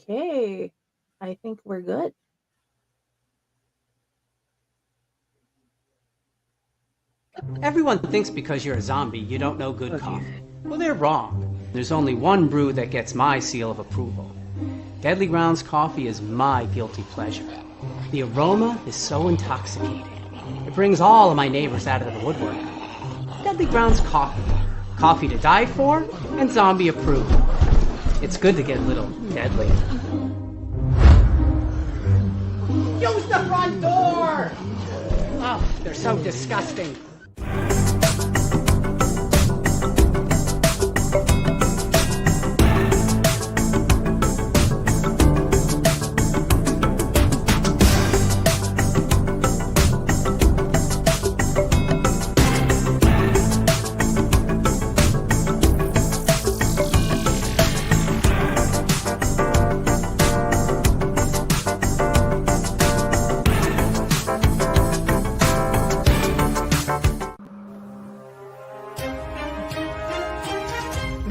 Okay, I think we're good. Everyone thinks because you're a zombie, you don't know good coffee. Well, they're wrong. There's only one brew that gets my seal of approval. Deadly Grounds coffee is my guilty pleasure. The aroma is so intoxicating. It brings all of my neighbors out of the woodwork. Deadly Grounds coffee. Coffee to die for and zombie approved. It's good to get a little deadly. Use the front door! Oh, they're so disgusting.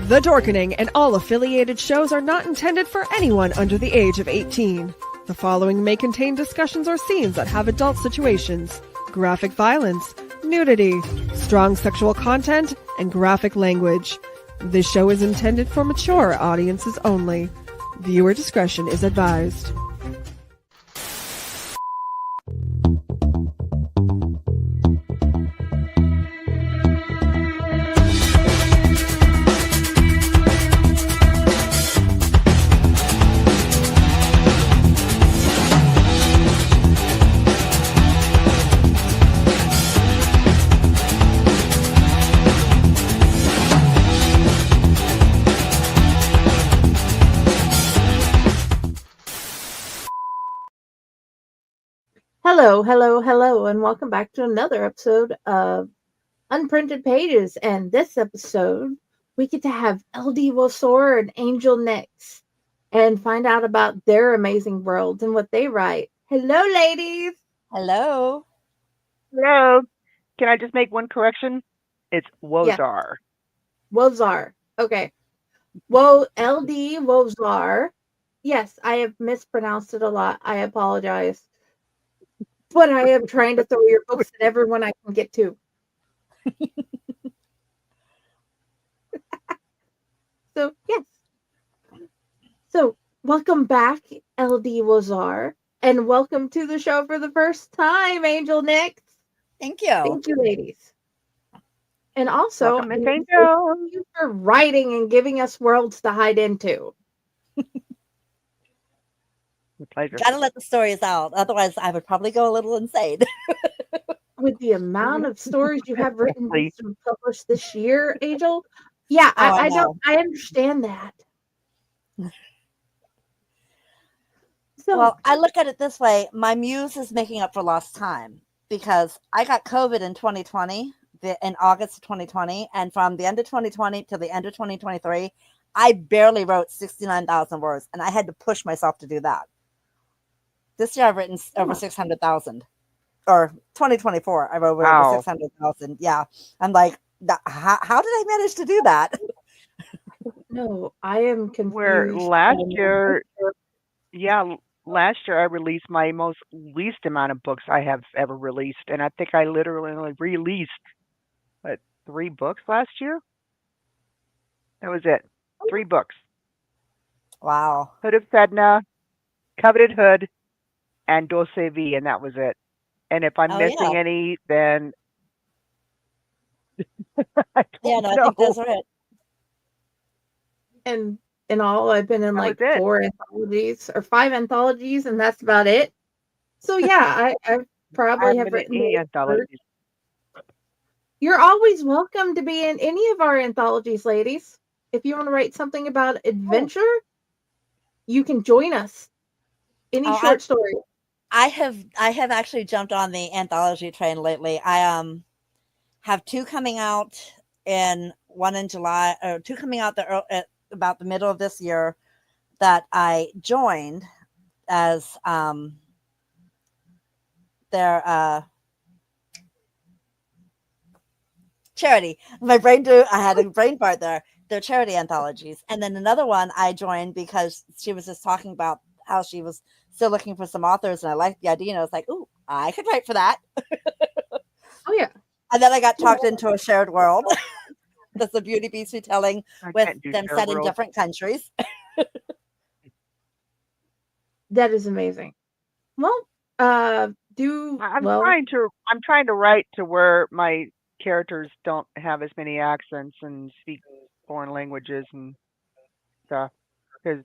The Dorkening and all affiliated shows are not intended for anyone under the age of 18. The following may contain discussions or scenes that have adult situations, graphic violence, nudity, strong sexual content, and graphic language. This show is intended for mature audiences only. Viewer discretion is advised. Hello, and welcome back to another episode of Unprinted Pages. And this episode, we get to have LD Wasor and Angel Nix and find out about their amazing worlds and what they write. Hello, ladies. Hello. Hello. Can I just make one correction? It's Wozar. Wozar. Okay. LD Wozar. Yes, I have mispronounced it a lot. I apologize. But I am trying to throw your books at everyone I can get to. So, yes. So, welcome back, LD Wazar, and welcome to the show for the first time, Angel Nix. Thank you. Thank you, ladies. And also, Welcome, Miss thank Angel. you for writing and giving us worlds to hide into. Pleasure. Gotta let the stories out. Otherwise, I would probably go a little insane. With the amount of stories you have written and published this year, Angel. Yeah, I understand that. So, well, I look at it this way. My muse is making up for lost time because I got COVID in 2020, in August of 2020. And from the end of 2020 to the end of 2023, I barely wrote 69,000 words. And I had to push myself to do that. This year I've written over 600,000. Or 2024, I wrote over 600,000. Yeah. I'm like, how did I manage to do that? No, I am confused. Where last year I released my least amount of books I have ever released. And I think I literally only released, 3 books last year? That was it. 3 books. Wow. Hood of Sedna, Coveted Hood, and Dulce V, and that was it. And if I'm missing any, then I don't know. I think that's right. And in all, I've been in That like was it. 4 anthologies or 5 anthologies, and that's about it. So yeah, I probably have written any anthologies. You're always welcome to be in any of our anthologies, ladies. If you want to write something about adventure, you can join us. Any short story. I have actually jumped on the anthology train lately. I have 2 coming out, and 1 in July, or 2 coming out at about the middle of this year that I joined as their charity. I had a brain fart there. they're charity anthologies. And then another one I joined because she was just talking about how she was still looking for some authors, and I liked the idea. And I was like, "Ooh, I could write for that." Oh yeah. And then I got talked into a shared world. That's a Beauty Beast retelling I with can't do them shared set in worlds. different countries. That is amazing. Well, do I'm well. trying to write to where my characters don't have as many accents and speak foreign languages and stuff. Because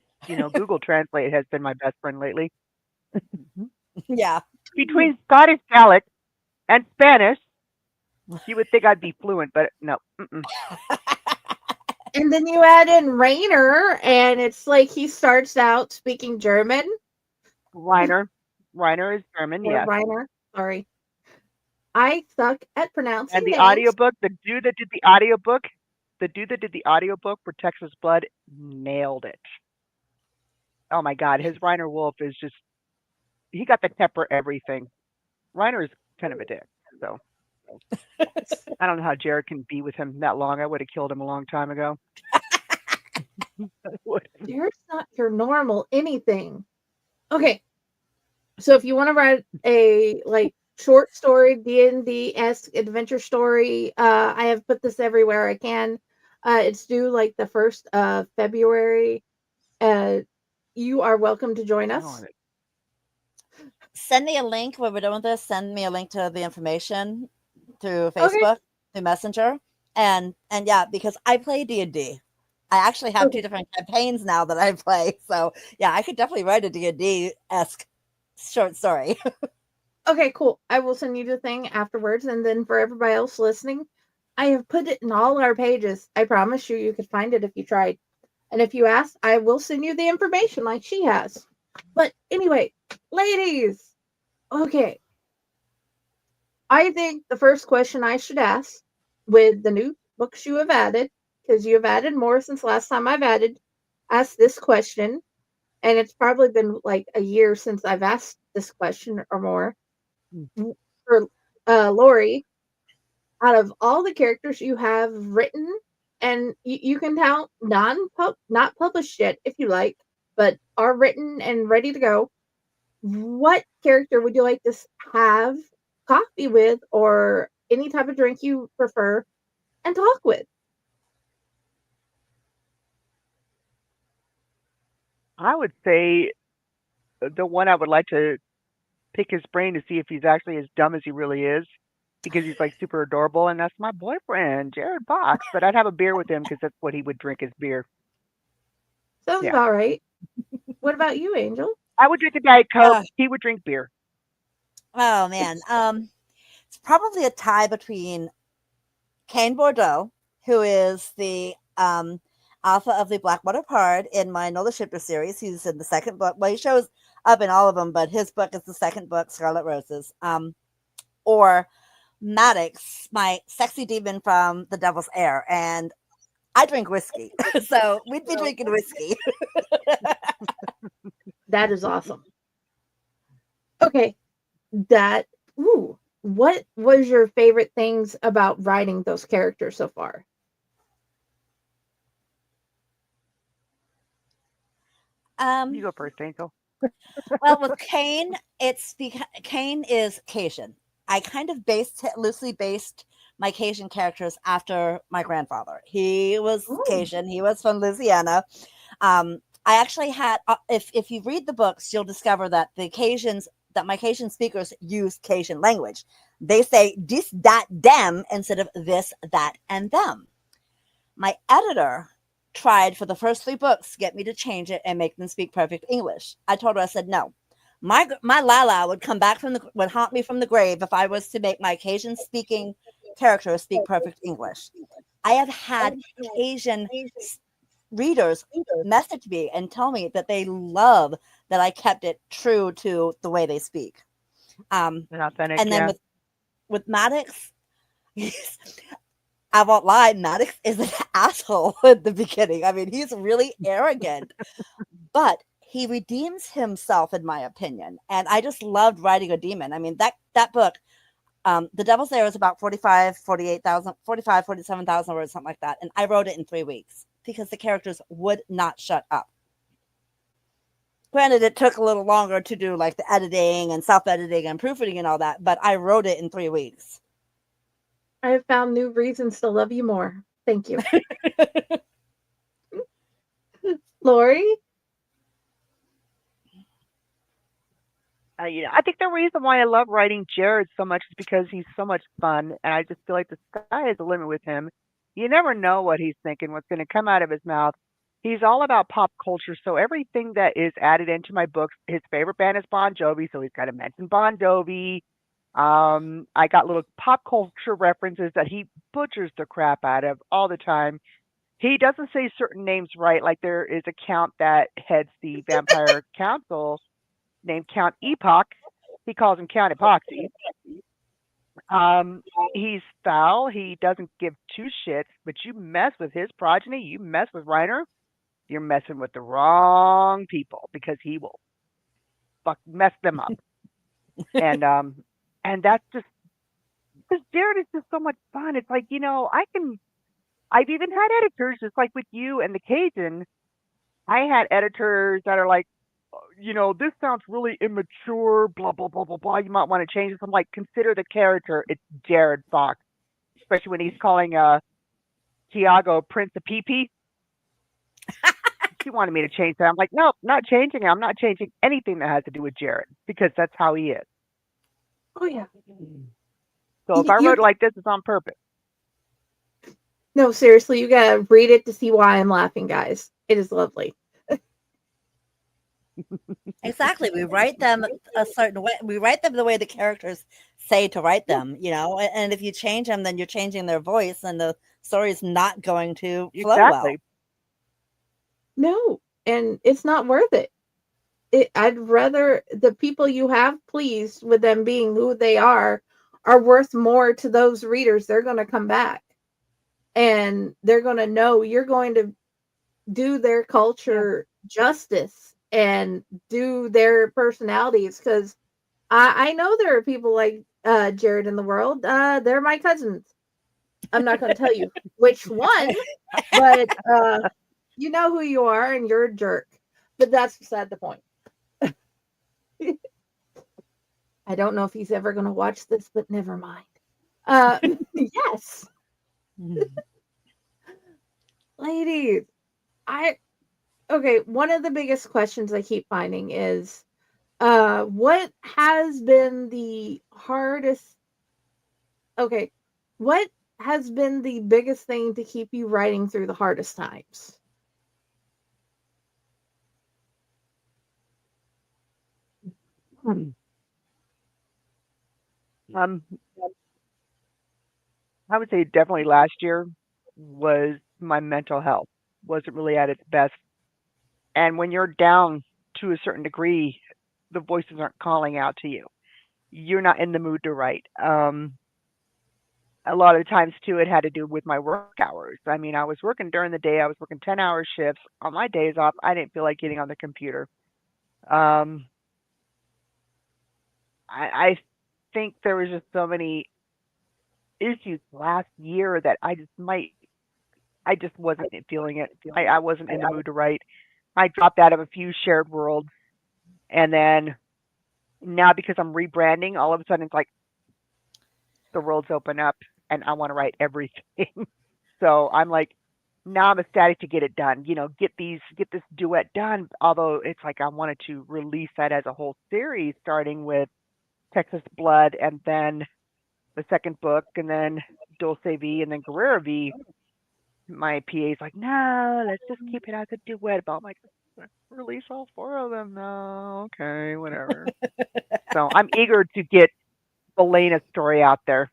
Google Translate has been my best friend lately. Yeah. Between Scottish Gaelic and Spanish, you would think I'd be fluent, but no. Mm-mm. And then you add in Rainer, and it's like he starts out speaking German. Reiner is German, Or yes. Reiner, sorry. I suck at pronouncing And the names. audiobook, the dude that did the audiobook for Texas Blood nailed it. Oh my God, his Reiner Wolf is just, he got the pepper everything. Reiner is kind of a dick, so I don't know how Jared can be with him that long. I would have killed him a long time ago. There's not your normal anything. Okay, so if you want to write a short story D&D-esque adventure story, I have put this everywhere I can. It's due like the 1st of February. You are welcome to join us. Send me a link when we're done with this. Send me a link to the information through Facebook, through Messenger, and yeah, because I play D&D. I actually have 2 different campaigns now that I play. So yeah, I could definitely write a D&D-esque short story. Okay, cool. I will send you the thing afterwards, and then for everybody else listening, I have put it in all our pages. I promise you could find it if you tried. And if you ask, I will send you the information like she has. But anyway, ladies, okay. I think the first question I should ask with the new books you have added, because you have added more since last time asked this question, and it's probably been like a year since I've asked this question or more. For Lori, out of all the characters you have written, and you can count not published yet if you like, but are written and ready to go, what character would you like to have coffee with or any type of drink you prefer and talk with? I would say the one I would like to pick his brain to see if he's actually as dumb as he really is, because he's like super adorable, and that's my boyfriend, Jared Box. But I'd have a beer with him because that's what he would drink, is beer. Sounds about right. What about you, Angel? I would drink a Diet Coke. He would drink beer. Oh man, it's probably a tie between Kane Bordeaux, who is the author of the Blackwater Pard in my Nola Shipper series. He's in the second book. Well, he shows up in all of them, but his book is the second book, Scarlet Roses. Or Maddox, my sexy demon from The Devil's Heir. And I drink whiskey. So we'd be drinking whiskey. That is awesome. Okay. What was your favorite things about writing those characters so far? You go first, Angel. Well, with Kane, it's because Kane is Cajun. I kind of loosely based my Cajun characters after my grandfather. He was Cajun. He was from Louisiana. I actually had, if you read the books, you'll discover that my Cajun speakers use Cajun language. They say this, that, them instead of this, that, and them. My editor tried for the first 3 books to get me to change it and make them speak perfect English. I told her, I said, no. My Lala would come back would haunt me from the grave if I was to make my Cajun speaking character speak perfect English. I have had Cajun readers message me and tell me that they love that I kept it true to the way they speak. And authentic, and then with Maddox, I won't lie, Maddox is an asshole at the beginning. I mean, he's really arrogant, but he redeems himself, in my opinion. And I just loved writing a demon. I mean, that book, The Devil's Heir, is about 47,000 words, something like that. And I wrote it in 3 weeks. because the characters would not shut up. Granted, it took a little longer to do like the editing and self-editing and proofreading and all that, but I wrote it in 3 weeks. I have found new reasons to love you more. Thank you. Lori? I think the reason why I love writing Jared so much is because he's so much fun, and I just feel like the sky is the limit with him. You never know what he's thinking, what's going to come out of his mouth. He's all about pop culture, so everything that is added into my books, his favorite band is Bon Jovi, so he's got to mention Bon Jovi. I got little pop culture references that he butchers the crap out of all the time. He doesn't say certain names right, like there is a count that heads the vampire council named Count Epoch. He calls him Count Epoxy. He's foul. He doesn't give two shits, but you mess with his progeny, you mess with Reiner, you're messing with the wrong people because he will mess them up. And that's just because Jared is just so much fun. It's like, I've even had editors just like with you and the Cajun. I had editors that are like, this sounds really immature, blah, blah, blah, blah, blah. You might want to change this. I'm like, consider the character. It's Jared Fox, especially when he's calling Tiago Prince of Pee-Pee. He wanted me to change that. I'm like, nope, not changing it. I'm not changing anything that has to do with Jared because that's how he is. Oh, yeah. So if I wrote it like this, it's on purpose. No, seriously, you got to read it to see why I'm laughing, guys. It is lovely. Exactly. We write them a certain way. We write them the way the characters say to write them, and if you change them, then you're changing their voice and the story is not going to flow well. No, and it's not worth it. I'd rather the people you have pleased with them being who they are worth more to those readers. They're going to come back and they're going to know you're going to do their culture justice and do their personalities, because I know there are people like Jared in the world. They're my cousins. I'm not going to tell you which one, but you know who you are and you're a jerk. But that's beside the point. I don't know if he's ever going to watch this, but never mind. Yes. Ladies, one of the biggest questions I keep finding is what has been the hardest what has been the biggest thing to keep you writing through the hardest times? I would say definitely last year was my mental health wasn't really at its best. And when you're down to a certain degree, the voices aren't calling out to you. You're not in the mood to write. A lot of the times too, it had to do with my work hours. I mean, I was working during the day. I was working 10-hour shifts. On my days off, I didn't feel like getting on the computer. I think there was just so many issues last year that I just wasn't feeling it. I wasn't in the mood to write. I dropped out of a few shared worlds, and then now because I'm rebranding, all of a sudden it's like the worlds open up and I want to write everything. So I'm like, now I'm ecstatic to get it done, get this duet done. Although it's like I wanted to release that as a whole series, starting with Texas Blood and then the second book and then Dulce V and then Guerrera V. My PA's like, no, let's just keep it as a duet. But I'm like, release all 4 of them now. Okay, whatever. So I'm eager to get Elena's story out there.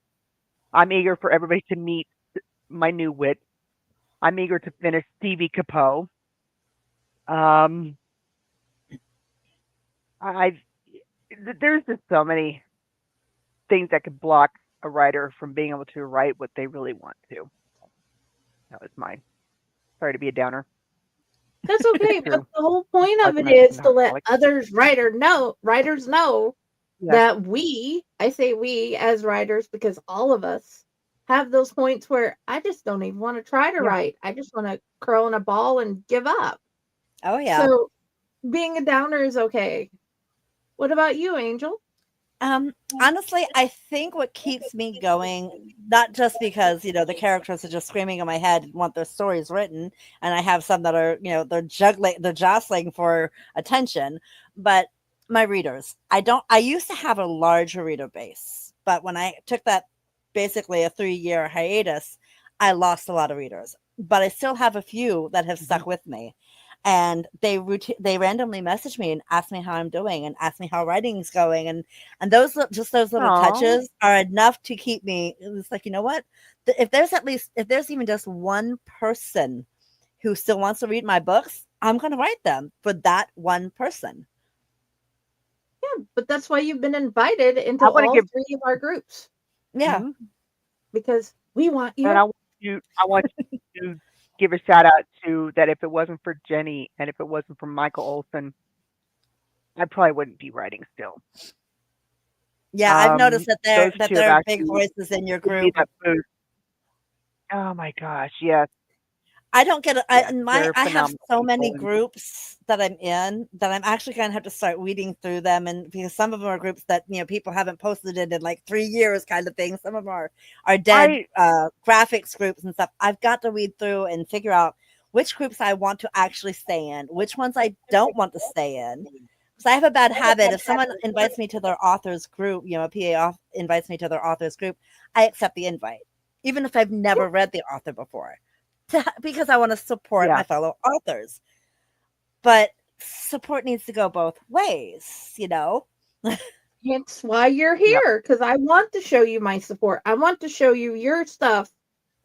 I'm eager for everybody to meet my new wit. I'm eager to finish Stevie Capo. There's just so many things that could block a writer from being able to write what they really want to. That was mine. Sorry to be a downer. That's okay, but the whole point of it is to let writers know that I say we as writers, because all of us have those points where I just don't even want to try to Yeah. write. I just want to curl in a ball and give up. Oh yeah. So being a downer is okay. What about you, Angel? Honestly, I think what keeps me going, not just because, the characters are just screaming in my head and want their stories written, and I have some that are, they're jostling for attention, but my readers. I used to have a larger reader base, but when I took that basically a 3-year hiatus, I lost a lot of readers. But I still have a few that have stuck with me. And they randomly message me and ask me how I'm doing and ask me how writing's going, and those little Aw. touches are enough to keep me. It's like, you know what? If there's even just one person who still wants to read my books, I'm going to write them for that one person. Yeah, but that's why you've been invited into I want to all give, 3 of our groups Yeah. mhm. because we want And you. I want you to give a shout out to that. If it wasn't for Jenny and if it wasn't for Michael Olson, I probably wouldn't be writing still. Yeah, I've noticed Those that two have there are big actually voices in your given me group. that boost. Oh my gosh, yes, I don't get it. yes, they're I have phenomenal so people. many And groups that I'm in that I'm actually going to have to start weeding through them, and because some of them are groups that people haven't posted in like 3 years, kind of thing. Some of them are dead I, graphics groups and stuff. I've got to weed through and figure out which groups I want to actually stay in, which ones I don't want to stay in. Because I have a bad habit. If someone invites me to their author's group, a invites me to their author's group, I accept the invite, even if I've never read the author before, because I want to support yeah, my fellow authors. But support needs to go both ways. Hence why you're yeah. here, because I want to show you my support. I want to show you your stuff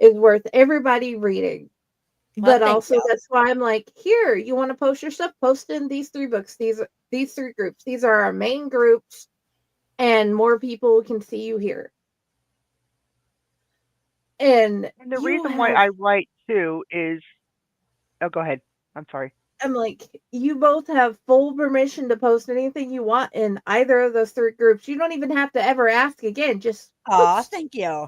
is worth everybody reading. Well, But thank also you. that's why I'm like, here, you want to post your stuff? Post in these 3 books. These 3 groups. These are our main groups, and more people can see you here. And And the you reason why have I write too is, oh, go ahead. I'm sorry. I'm like, you both have full permission to post anything you want in either of those 3 groups. You don't even have to ever ask again. Just Aw, post. thank you.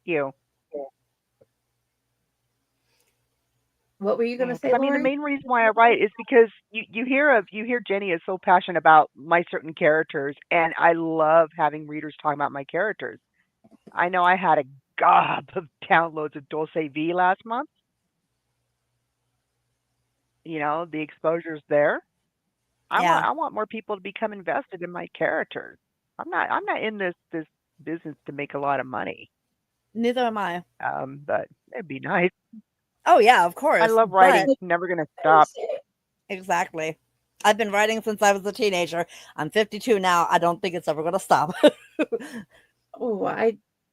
You. What were you going to say, I mean, the Lori? main reason why I write is because you hear Jenny is so passionate about my certain characters, and I love having readers talking about my characters. I know I had a gob of downloads of Dulce V last month. The exposure's there. Yeah, I want more people to become invested in my characters. I'm not in this business to make a lot of money. neither am I. But it'd be nice. Oh, yeah, of I course. love writing. But It's never gonna stop. exactly. I've been writing since I was a teenager. I'm 52 now. I don't think it's ever going to stop. Oh,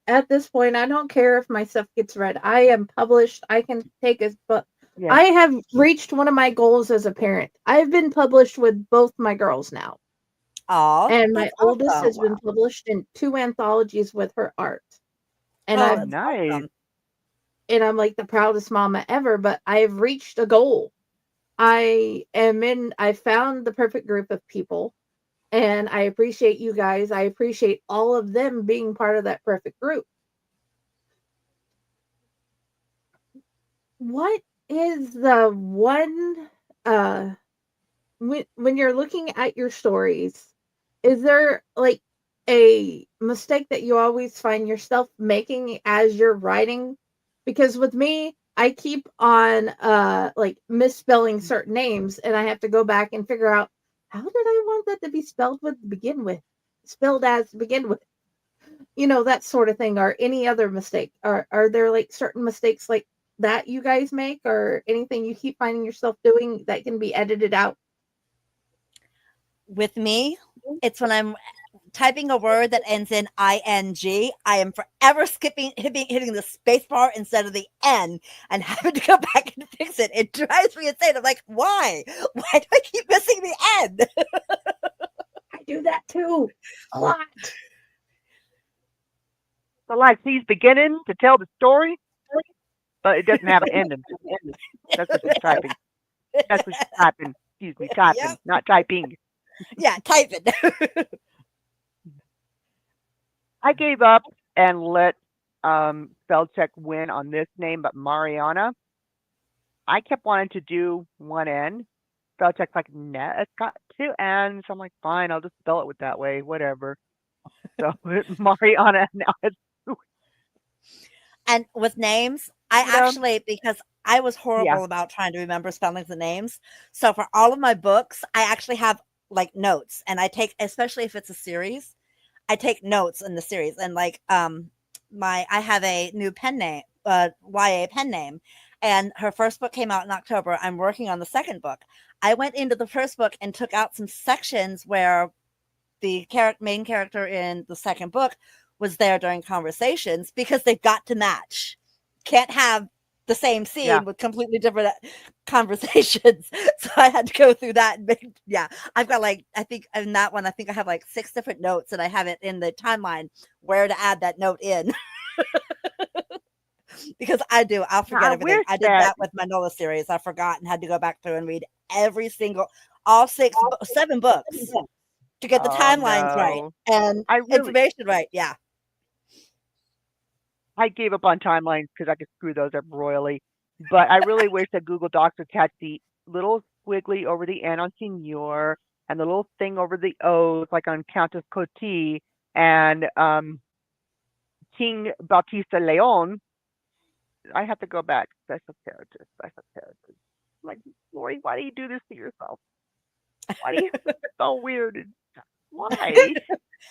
at this point, I don't care if my stuff gets read. I am published. I can take it, but Yeah. I have reached one of my goals as a parent. I've been published with both my girls now. Aw, And my that's oldest awesome. has been published in 2 anthologies with her art. And Oh, Oh, I've that's nice. awesome. and I'm like the proudest mama ever, but I've reached a goal. I found the perfect group of people, and I appreciate you guys. I appreciate all of them being part of that perfect group. What is the one when you're looking at your stories, is there like a mistake that you always find yourself making as you're writing? Because with me, I keep on like misspelling certain names, and I have to go back and figure out how did I want that to be spelled as to begin with, that sort of thing, or any other mistake. Are there like certain mistakes like that you guys make, or anything you keep finding yourself doing that can be edited out? With me, it's when I'm typing a word that ends in ing, I am forever hitting the space bar instead of the N and having to go back and fix it. It drives me insane. I'm like, why? Why do I keep missing the N? I do that too a lot. So like he's beginning to tell the story, but it doesn't have an ending. That's what she's typing. That's what she's typing. Excuse me, typing, Yep. not typing. Yeah, type it. I gave up and let spell check win on this name, but Mariana, I kept wanting to do one N. Spell check's like, nah, it's got two N's. I'm like, fine, I'll just spell it with that way, whatever. So Mariana now it's And with names, I Rita. actually, because I was Yeah, horrible about trying to remember spellings and names. So for all of my books, I actually have like notes, and I take, especially if it's a series, I take notes in the series. And like I have a new pen name, YA pen name, and her first book came out in October. I'm working on the second book. I went into the first book and took out some sections where the main character in the second book was there during conversations, because they've got to match. Can't have the same yeah. scene with completely different conversations. So I had to go through that and yeah, I've got like, I think in that one, I think I have like 6 different notes, and I have it in the timeline where to add that note in. Because I'll Now, forget I everything. wish I did that that with my Nola series. I forgot and had to go back through and read every single, all 7 books to get the oh timelines right no. and I really information right. Yeah. I gave up on timelines because I could screw those up royally. But I really wish that Google Docs would catch the little squiggly over the N on Senior and the little thing over the O's, like on Countess Coty and King Bautista Leon. I have to go back. Special characters, special characters. Like, Lori, why do you do this to yourself? Why do you? It's so weird. Why?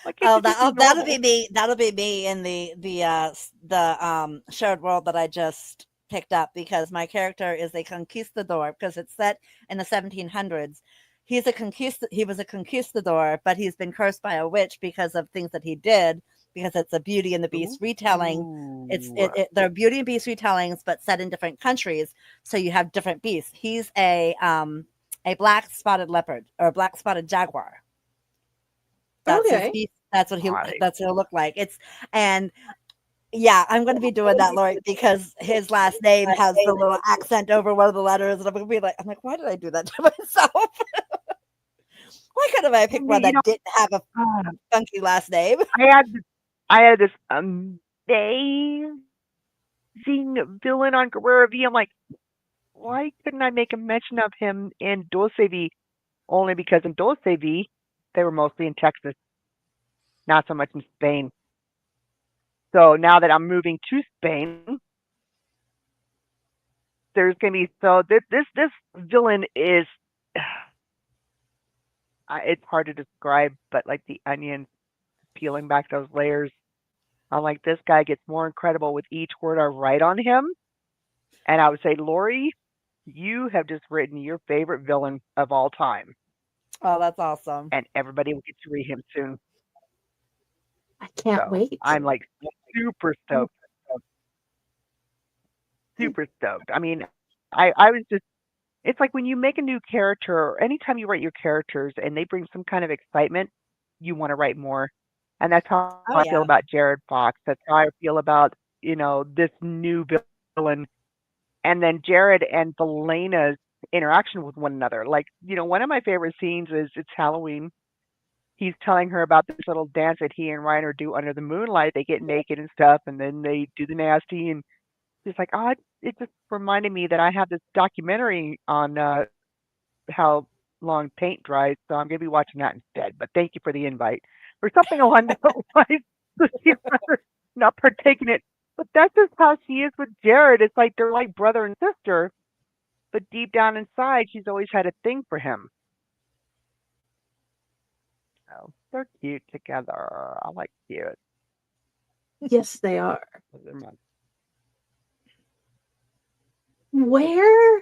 Why can't you just be That'll normal? be me. That'll be me in the shared world that I just picked up, because my character is a conquistador, because it's set in the 1700s. He was a conquistador, but he's been cursed by a witch because of things that he did, because it's a Beauty and the Beast retelling. Ooh. They're Beauty and Beast retellings, but set in different countries. So you have different beasts. He's a black spotted leopard, or a black spotted jaguar. That's his Okay. beast. I That's what he'll look like. And yeah, I'm going to be doing that, Lori, because his last name has the little accent over one of the letters, and I'm like, why did I do that to myself? Why couldn't I pick one you know, that didn't have a uh, funky last name? I had this amazing villain on Guerrera V. I'm like, why couldn't I make a mention of him in Dulce V? Only because in Dulce V, they were mostly in Texas, not so much in Spain. So now that I'm moving to Spain, there's gonna be this villain is it's hard to describe, but like the onion peeling back those layers. I'm like, this guy gets more incredible with each word I write on him. And I would say, Lori, you have just written your favorite villain of all time. Oh, that's awesome. And everybody will get to read him soon. I can't So wait. I'm like super stoked. Super stoked. I mean, I was just, it's like when you make a new character, or anytime you write your characters and they bring some kind of excitement, you want to write more. And that's how Oh I feel yeah. about Jared Fox. That's how I feel about, this new villain. And then Jared and Belena's interaction with one another. Like, one of my favorite scenes is it's Halloween. He's telling her about this little dance that he and Reiner do under the moonlight. They get naked and stuff, and then they do the nasty. And she's like, "Oh, it just reminded me that I have this documentary on how long paint dries, so I'm going to be watching that instead. But thank you for the invite," or something along those lines. So she'd rather not partake in it. But that's just how she is with Jared. It's like they're like brother and sister, but deep down inside, she's always had a thing for him. So they're cute together. I like cute. Yes, they are. They're my- Where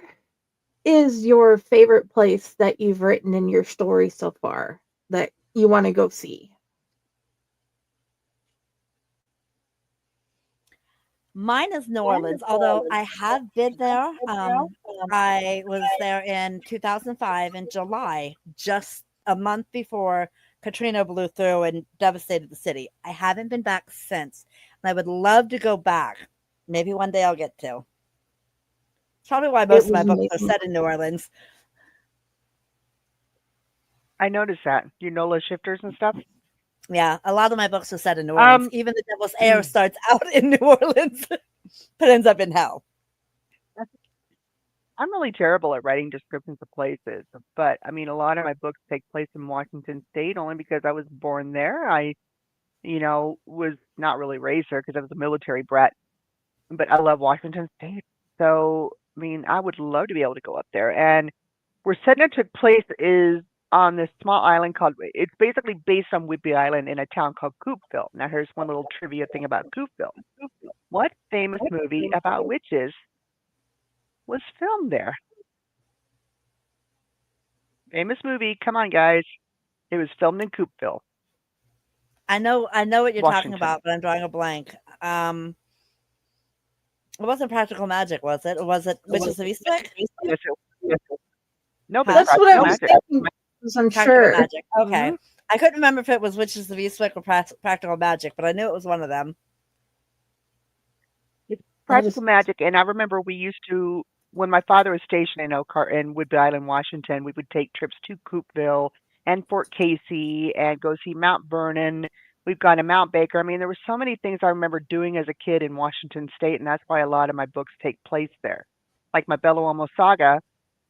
is your favorite place that you've written in your story so far that you want to go see? Mine is New Orleans, although I have been there. I was there in 2005 in July, just a month before Katrina blew through and devastated the city. I haven't been back since, and I would love to go back. Maybe one day I'll get to. It's probably why most of my books are set in New Orleans. I noticed that. You NOLA shifters and stuff? Yeah, a lot of my books are set in New Orleans. Even The Devil's Heir starts out in New Orleans, but ends up in hell. I'm really terrible at writing descriptions of places, but I mean, a lot of my books take place in Washington State only because I was born there. I, was not really raised there because I was a military brat, but I love Washington State. So, I mean, I would love to be able to go up there. And where Sedna took place is on this small island called, it's basically based on Whidbey Island in a town called Coopville. Now, here's one little trivia thing about Coopville. What famous movie about witches was filmed there? Famous movie. Come on, guys. It was filmed in Coopville. I know what you're talking Washington. about, but I'm drawing a blank. It wasn't Practical Magic, was it? Or was it Witches of Eastwick? Yes, no, but That's what I was Magic. thinking. I'm Practical sure. Magic. Okay. I couldn't remember if it was Witches of Eastwick or Practical Magic, but I knew it was one of them. It's Practical Magic, and I remember we used to, when my father was stationed in Whidbey Island, Washington, we would take trips to Coopville and Fort Casey and go see Mount Vernon. We've gone to Mount Baker. I mean, there were so many things I remember doing as a kid in Washington State, and that's why a lot of my books take place there. Like my Bella Ilmo saga,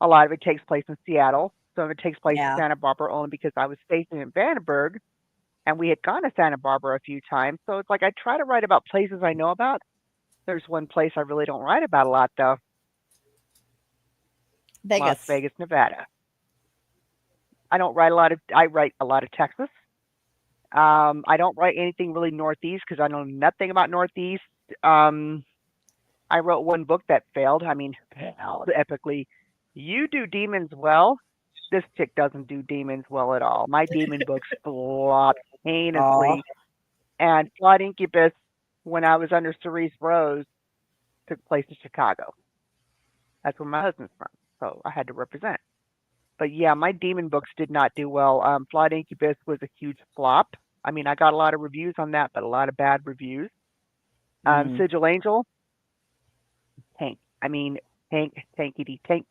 a lot of it takes place in Seattle. Some of it takes place in Santa Barbara only because I was stationed in Vandenberg, and we had gone to Santa Barbara a few times. So it's like I try to write about places I know about. There's one place I really don't write about a lot, though. Vegas. Las Vegas, Nevada. I write a lot of Texas. I don't write anything really Northeast because I know nothing about Northeast. I wrote one book that failed. I mean, failed epically. You do demons well. This chick doesn't do demons well at all. My demon books flop heinously. And Flawed Incubus, when I was under Cerise Rose, took place in Chicago. That's where my husband's from. So I had to represent. But yeah, my demon books did not do well. Flawed Incubus was a huge flop. I mean, I got a lot of reviews on that, but a lot of bad reviews. Sigil Angel, tank. I mean, tankity, tank.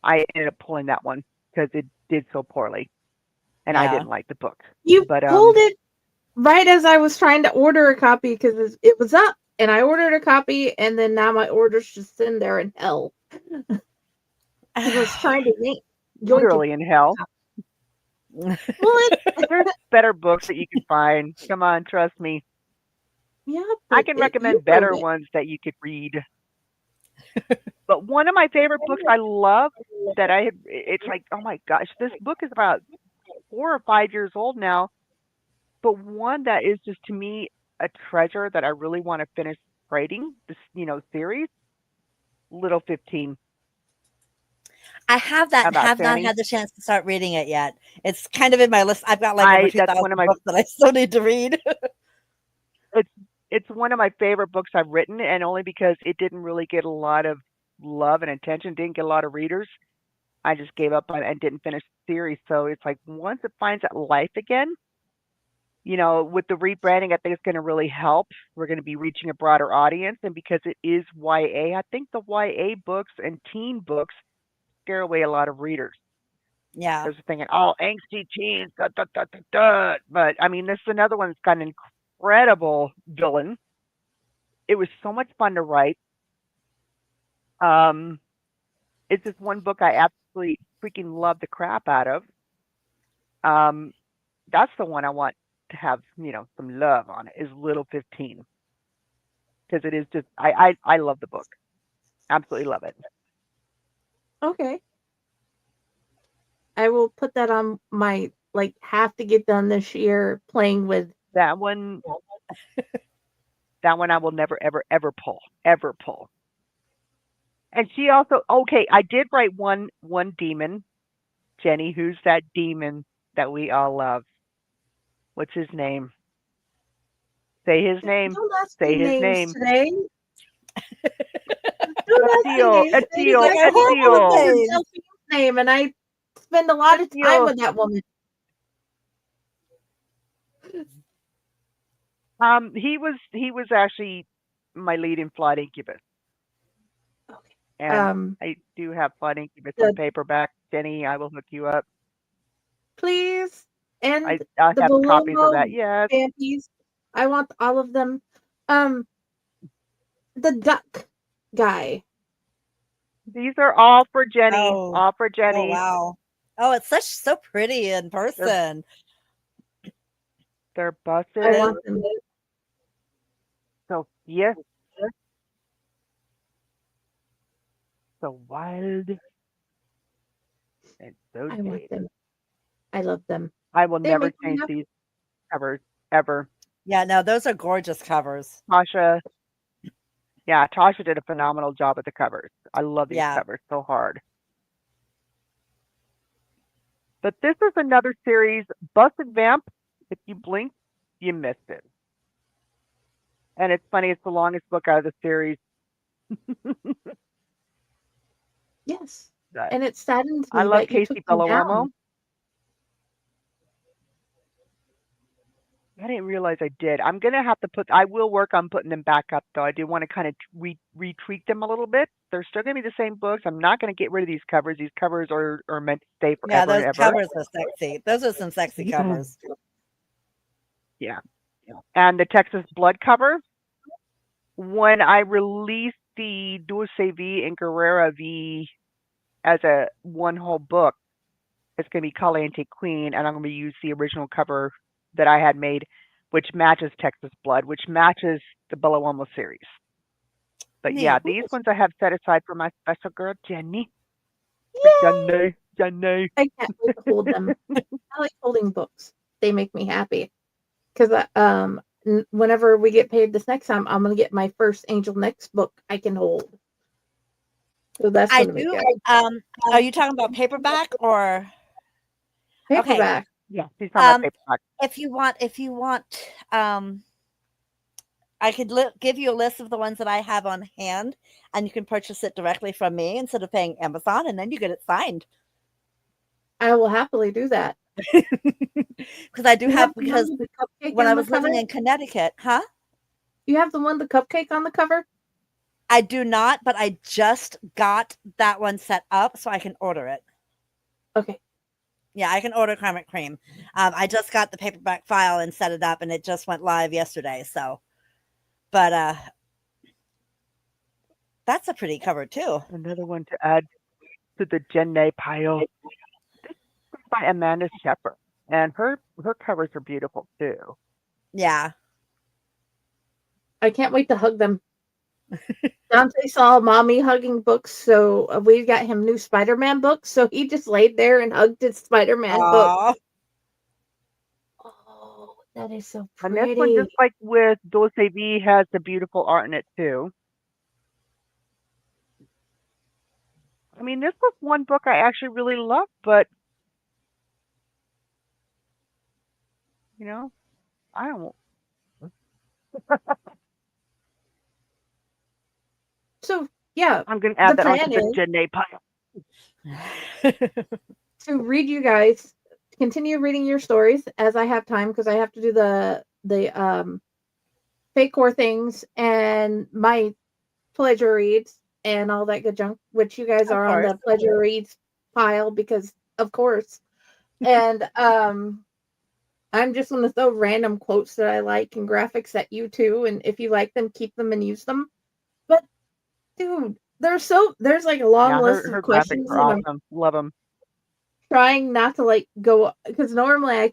I ended up pulling that one because it did so poorly, and I didn't like the book. You pulled it right as I was trying to order a copy because it was up, and I ordered a copy, and then now my order's just in there in hell. I was trying to make literally in hell. Well, there's better books that you can find. Come on, trust me. Yeah, I can recommend better ones that you could read. But one of my favorite books I love that it's like, oh my gosh, this book is about 4 or 5 years old now. But one that is just to me a treasure that I really want to finish writing, this, series, Little 15. I have that and have not had the chance to start reading it yet. It's kind of in my list. I've got like over 2,000 books that I still need to read. It's one of my favorite books I've written, and only because it didn't really get a lot of love and attention, didn't get a lot of readers. I just gave up on it and didn't finish the series. So it's like once it finds that life again, with the rebranding, I think it's going to really help. We're going to be reaching a broader audience, and because it is YA, I think the YA books and teen books scare away a lot of readers. Yeah. They're thinking, oh, angsty teens, But I mean, this is another one that's got an incredible villain. It was so much fun to write. It's just one book I absolutely freaking love the crap out of. That's the one I want to have, some love on it, is Little 15. Because it is just, I love the book. Absolutely love it. Okay. I will put that on my, have to get done this year playing with. That one, I will never, ever, ever pull. Ever pull. And she also, I did write one demon. Jenny, who's that demon that we all love? What's his name? Say his name. Say his name. Today. Etiel. Name, and I spend a lot of time with that woman. He was actually my lead in Flawed Incubus. Okay. And I do have Flawed Incubus in paperback. Jenny, I will hook you up. Please. and I the have copies of that. Belomo Yes, panties. I want all of them. Um, the duck guy. these are all for Jenny. Oh, All for oh Jenny. wow. Oh, it's so pretty in person. They're I busted. want them. So yes, so wild and so I want jaded. them. I love them. I will They never make me change happy. these covers ever. Yeah, no, those are gorgeous covers. Tasha, yeah, Tasha did a phenomenal job with the covers. I love these Yeah. covers so hard. But this is another series, Busted Vamp. If you blink, you missed it. And it's funny, it's the longest book out of the series. Yes. But And it saddens I me love that you took Casey them Bellawomo. down. I didn't realize I did. I'm gonna have to I will work on putting them back up though. I do want to kind of retweak them a little bit. They're still gonna be the same books. I'm not gonna get rid of these covers. These covers are meant to stay Yeah, forever and those ever. covers are sexy. Those are some sexy covers. Yeah. And the Texas Blood cover. When I released the Dulce V and Guerrera V as a one whole book, it's going to be Caliente Queen, and I'm going to use the original cover that I had made, which matches Texas Blood, which matches the Bellawomo series. But yeah, Neat. these ones I have set aside for my special girl, Jenny. Yay! Jenny. I can't wait to hold them. I like holding books. They make me happy. Because whenever we get paid this next time, I'm gonna get my first Angel Next book I can hold. So that's I gonna be do. good. Are you talking about paperback or Paperback. Yeah, she's talking about paperback. if you want, I could give you a list of the ones that I have on hand, and you can purchase it directly from me instead of paying Amazon, and then you get it signed. I will happily do that. Because I do You have the because one with the cupcake when on I the was living cover? in Connecticut, huh? You have the one with the cupcake on the cover? I do not, but I just got that one set up so I can order it. Okay. Yeah, I can order Karmic Cream. I just got the paperback file and set it up, and it just went live yesterday. So, but that's a pretty cover too. Another one to add to the Jenny pile. This is by Amanda Shepard, and her covers are beautiful too. Yeah. I can't wait to hug them. Dante saw mommy hugging books, so we got him new Spider-Man books. So he just laid there and hugged his Spider-Man book. Oh, that is so pretty. And this one, just like with Dulce V, has the beautiful art in it too. I mean, this was one book I actually really loved, but you know, I don't. So yeah, I'm going to add the that onto plan the is Jenny pile. to read you guys, continue reading your stories as I have time because I have to do the fake core things and my pleasure reads and all that good junk, which you guys are on the pleasure reads pile because of course. And I'm just going to throw random quotes that I like and graphics at you too. And if you like them, keep them and use them. But dude, there's like a long list her of questions. Graphics are awesome. Love them. Trying not to like go because normally I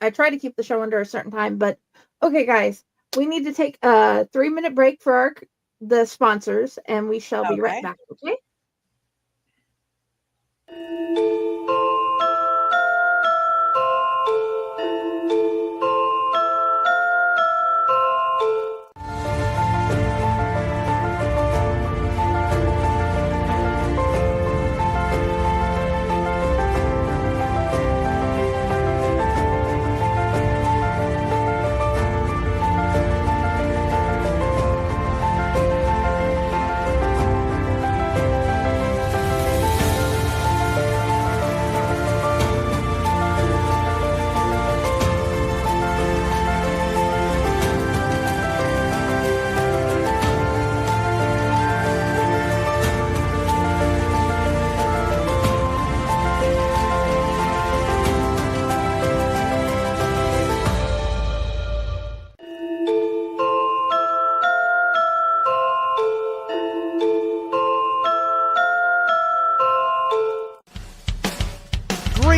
try to keep the show under a certain time. But okay, guys, we need to take a 3-minute break for the sponsors, and we shall be right back. Okay.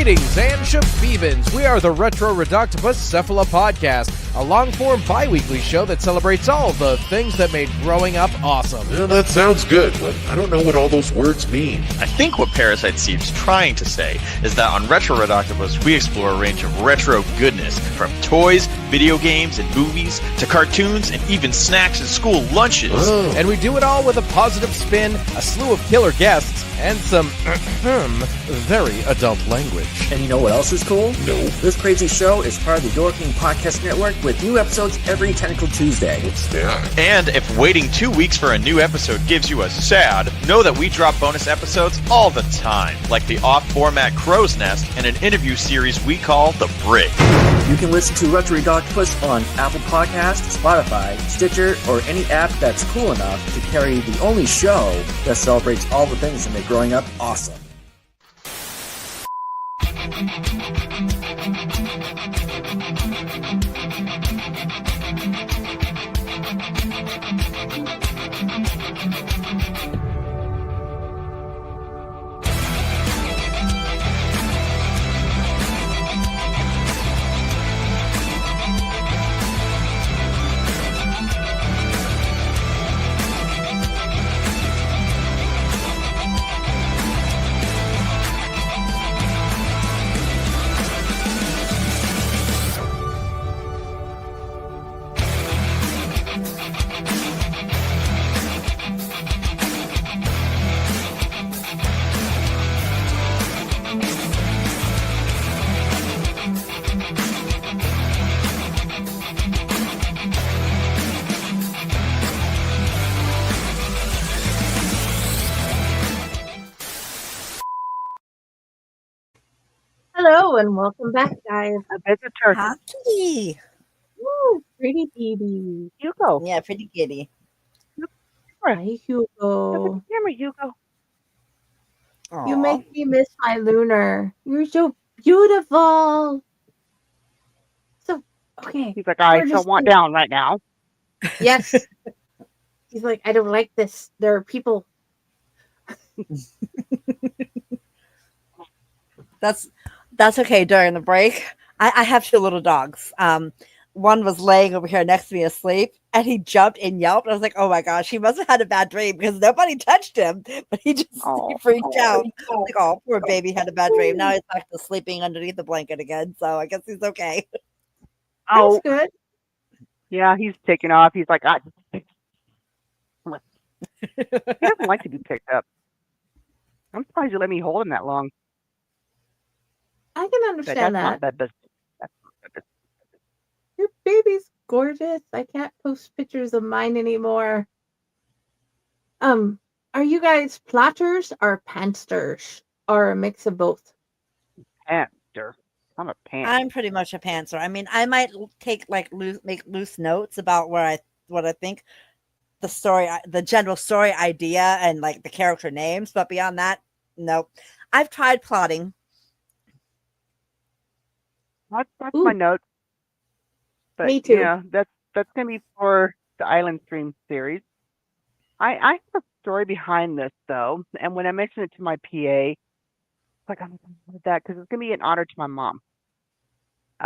Greetings and shabebans. We are the Retro Reductibus Cephala Podcast, a long-form bi-weekly show that celebrates all the things that made growing up awesome. Yeah, that sounds good, but I don't know what all those words mean. I think what Parasite Steve's trying to say is that on Retro Reductibus, we explore a range of retro goodness, from toys, video games, and movies, to cartoons, and even snacks and school lunches. Oh. And we do it all with a positive spin, a slew of killer guests, and some very adult language. And you know what else is cool? No. This crazy show is part of the Door King Podcast Network with new episodes every Tentacle Tuesday. What's that? And if waiting 2 weeks for a new episode gives you a sad, know that we drop bonus episodes all the time, like the off-format Crow's Nest and an interview series we call The Brig. You can listen to Retro Reductibus on Apple Podcasts, Spotify, Stitcher, or any app that's cool enough to carry the only show that celebrates all the things that make growing up awesome. Hello and welcome back, guys. A visitor. Hockey. Woo, pretty baby. Hugo. Yeah, pretty giddy. Hi, Hugo. Camera, Hugo. You make me miss my Lunar. You're so beautiful. So, okay. He's like, I We're still just want gonna- down right now. Yes. He's like, I don't like this. There are people. That's okay. During the break, I have two little dogs. One was laying over here next to me asleep, and he jumped and yelped. I was like, "Oh my gosh, he must have had a bad dream because nobody touched him." But he just he freaked out. I was like, "Oh, poor baby had a bad dream." Now he's back to sleeping underneath the blanket again, so I guess he's okay. Oh, That's good. yeah, he's taking off. He's like, he doesn't like to be picked up. I'm surprised you let me hold him that long. I can But understand that's not that. that business. That's not that business. Your baby's gorgeous. I can't post pictures of mine anymore. Are you guys plotters or pantsters or a mix of both? Panther. I'm a panther. I'm pretty much a pantser. I mean, I might take make loose notes about what I think the story, the general story idea, and like the character names, but beyond that, nope. I've tried plotting. That's Ooh. my note. But Me too. yeah, that's gonna be for the Island Stream series. I have a story behind this though, and when I mentioned it to my PA, like I'm with that because it's gonna be an honor to my mom.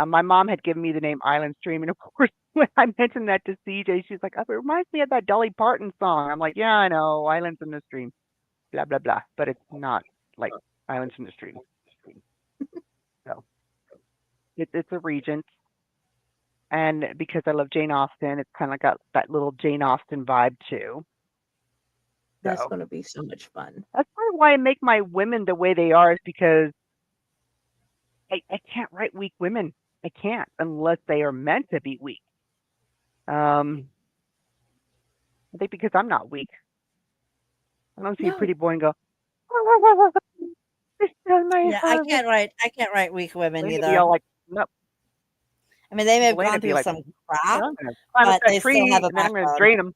My mom had given me the name Island Stream, and of course, when I mentioned that to CJ, she's like, "Oh, it reminds me of that Dolly Parton song." I'm like, "Yeah, I know, Islands in the Stream, blah blah blah," but it's not like Islands in the Stream. So it's a regent, and because I love Jane Austen, it's kind of got that little Jane Austen vibe too. That's So going to be so much fun. that's probably why I make my women the way they are, is because I can't write weak women. I can't unless they are meant to be weak. I think because I'm not weak. I don't see a No. pretty boy and go, "This is my Yeah, I husband." can't write weak women Elena would be either. all like, "Nope." I mean, they may have Elena gone would be through like, some "I'm crap, gonna climb up but they that still tree have a and then I'm gonna backbone. drain them."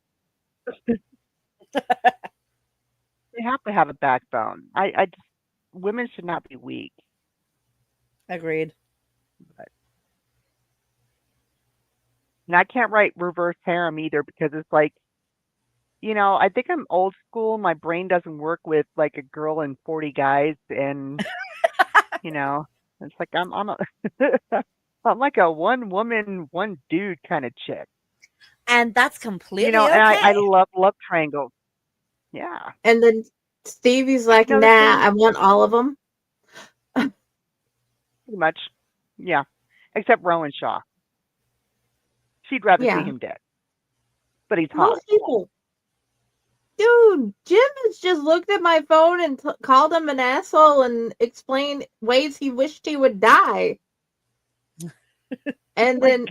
They have to have a backbone. I just, women should not be weak. Agreed. And I can't write reverse harem either because it's like, I think I'm old school. My brain doesn't work with like a girl and 40 guys, and you know, It's like I'm a I'm like a one woman, one dude kind of chick. And that's You completely know, and I okay. love triangles. Yeah. And then Stevie's But like, you know the nah, thing, I want all of them. pretty much. Yeah. Except Rowan Shaw. She'd rather see Yeah. him dead. But he's hot. Most people. Dude, Jim has just looked at my phone and called him an asshole and explained ways he wished he would die. And Like, then,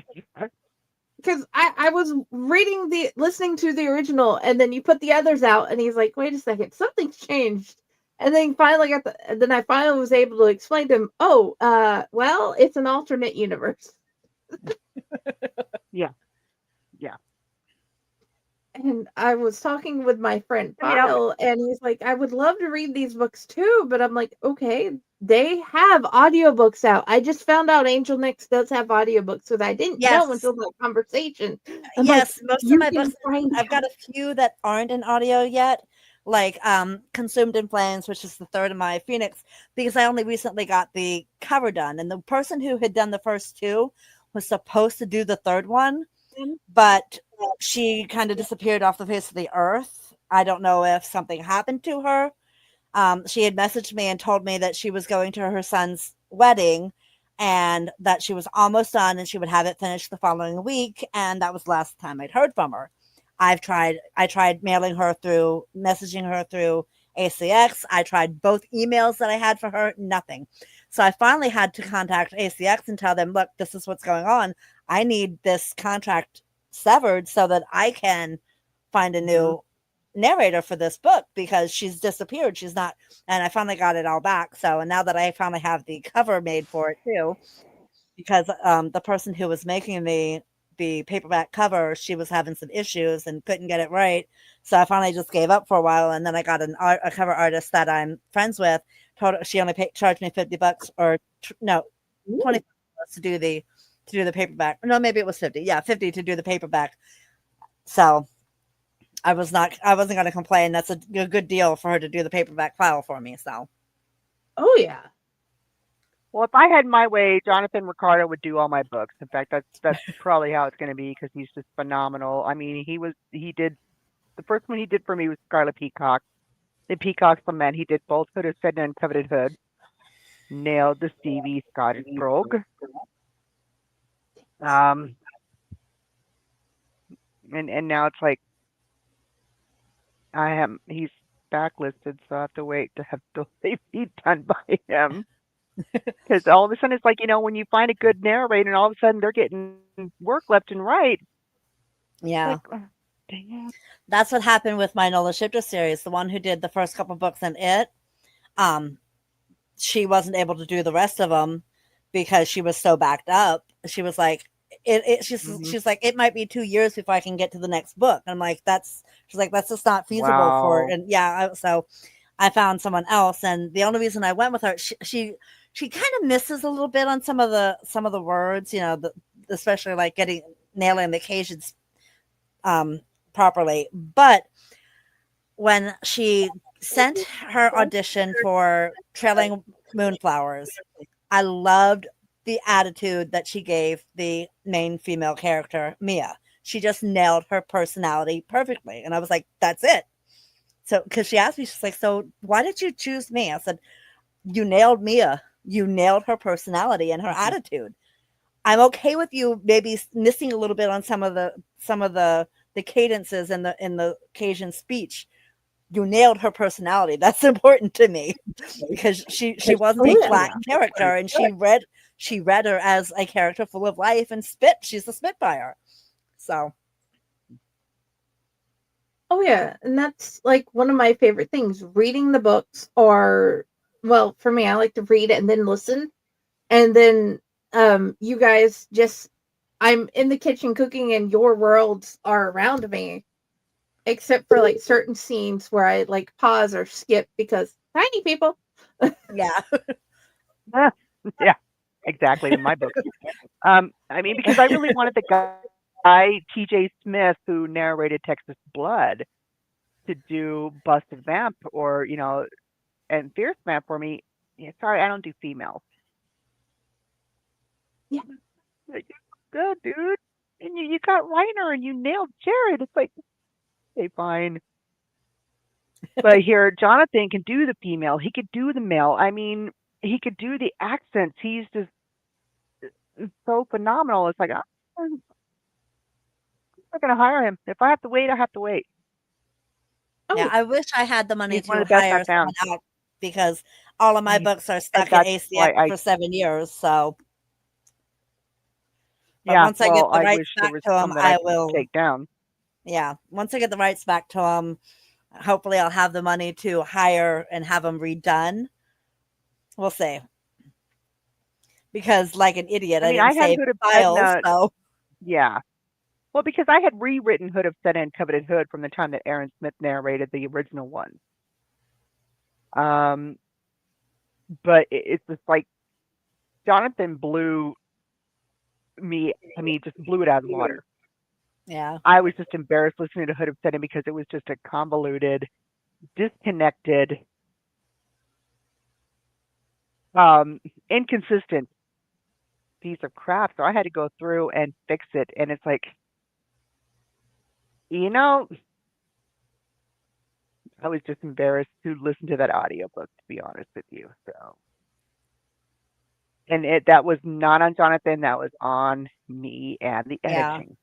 because I was listening to the original, and then you put the others out, and he's like, wait a second, something's changed. And then then I finally was able to explain to him, well, it's an alternate universe. yeah. Yeah. And I was talking with my friend I mean, Kyle, and he's like, I would love to read these books too, but I'm like, okay, they have audiobooks out. I just found out Angel Nix does have audiobooks, because I didn't know Yes. until that conversation. I'm like, Yes, most of you my can books, find I've got a few that aren't in audio yet, like Consumed in Flames, which is the third of my Phoenix, because I only recently got the cover done. And the person who had done the first two was supposed to do the third one, but she kind of disappeared off the face of the earth. I don't know if something happened to her. She had messaged me and told me that she was going to her son's wedding and that she was almost done and she would have it finished the following week. And that was the last time I'd heard from her. I tried messaging her through ACX. I tried both emails that I had for her, nothing. So I finally had to contact ACX and tell them, look, this is what's going on. I need this contract severed so that I can find a new narrator for this book, because she's disappeared. She's not, and I finally got it all back. So, and now that I finally have the cover made for it too, because the person who was making the paperback cover, she was having some issues and couldn't get it right. So I finally just gave up for a while, and then I got a cover artist that I'm friends with. Told her she only charged me $50 or no, $20 to do the paperback. No, maybe it was 50. Yeah, 50 to do the paperback. So I wasn't going to complain. That's a good deal for her to do the paperback file for me. So, Oh yeah. Well, if I had my way, Jonathan Ricardo would do all my books. In fact, that's probably how it's going to be, because he's just phenomenal. I mean, he did the first one he did for me was Scarlet Peacock. The Peacock's Lament. He did both Hood of Satan and Coveted Hood. Nailed the Stevie Scottish Brogue. And now it's like he's backlisted, so I have to wait to have the be done by him. Because all of a sudden it's like, when you find a good narrator and all of a sudden they're getting work left and right. yeah. Like, oh, dang it. That's what happened with my Nola Shifter series. The one who did the first couple books in it, she wasn't able to do the rest of them because she was so backed up. She was like, she's like, it might be 2 years before I can get to the next book. And I'm like, she's like, that's just not feasible for it. And yeah, so I found someone else. And the only reason I went with her, she kind of misses a little bit on some of the words, especially like nailing the occasions properly. But when she sent her audition for Trailing Moonflowers, I loved the attitude that she gave the main female character, Mia. She just nailed her personality perfectly. And I was like, that's it. So, because she asked me, she's like, so why did you choose me? I said, you nailed Mia. You nailed her personality and her attitude. I'm okay with you maybe missing a little bit on some of the cadences in the Cajun speech. You nailed her personality. That's important to me, because she wasn't a flat character, and she read her as a character full of life and spit. She's a spitfire. So. Oh yeah, and that's like one of my favorite things, reading the books, or well, for me, I like to read and then listen. And then you guys just, I'm in the kitchen cooking and your worlds are around me, except for like certain scenes where I like pause or skip because tiny people. Yeah. Yeah, exactly, in my book. I mean, because I really wanted the guy TJ Smith, who narrated Texas Blood, to do Busted Vamp, or and Fierce Vamp for me. Yeah, sorry, I don't do females. Yeah. Like, good, dude. And you got Reiner and you nailed Jared. It's like, okay, fine. But here, Jonathan can do the female. He could do the male. I mean, he could do the accents. He's just so phenomenal. It's like, I'm not going to hire him. If I have to wait, I have to wait. Yeah, Oh, I wish I had the money He's one to of the best hire I've found. someone out because all of my And books are stuck in that's ACX why I, for 7 years. So, but yeah, once I get well, the I rights wish there back was to them, some that I I could will. take down. Yeah, once I get the rights back to them, hopefully I'll have the money to hire and have them redone. We'll see. Because, like an idiot, I I mean, I didn't had save Hood of files. Sedna. So, Yeah. Well, because I had rewritten Hood of Sedna and Coveted Hood from the time that Aaron Smith narrated the original one. But it's just like Jonathan blew me. I mean, just blew it out of the water. yeah. I was just embarrassed listening to Hood of Sedna because it was just a convoluted, disconnected, inconsistent piece of crap. So I had to go through and fix it. And it's like, you know, I was just embarrassed to listen to that audiobook, to be honest with you. So, and that was not on Jonathan, that was on me and the Yeah. editing.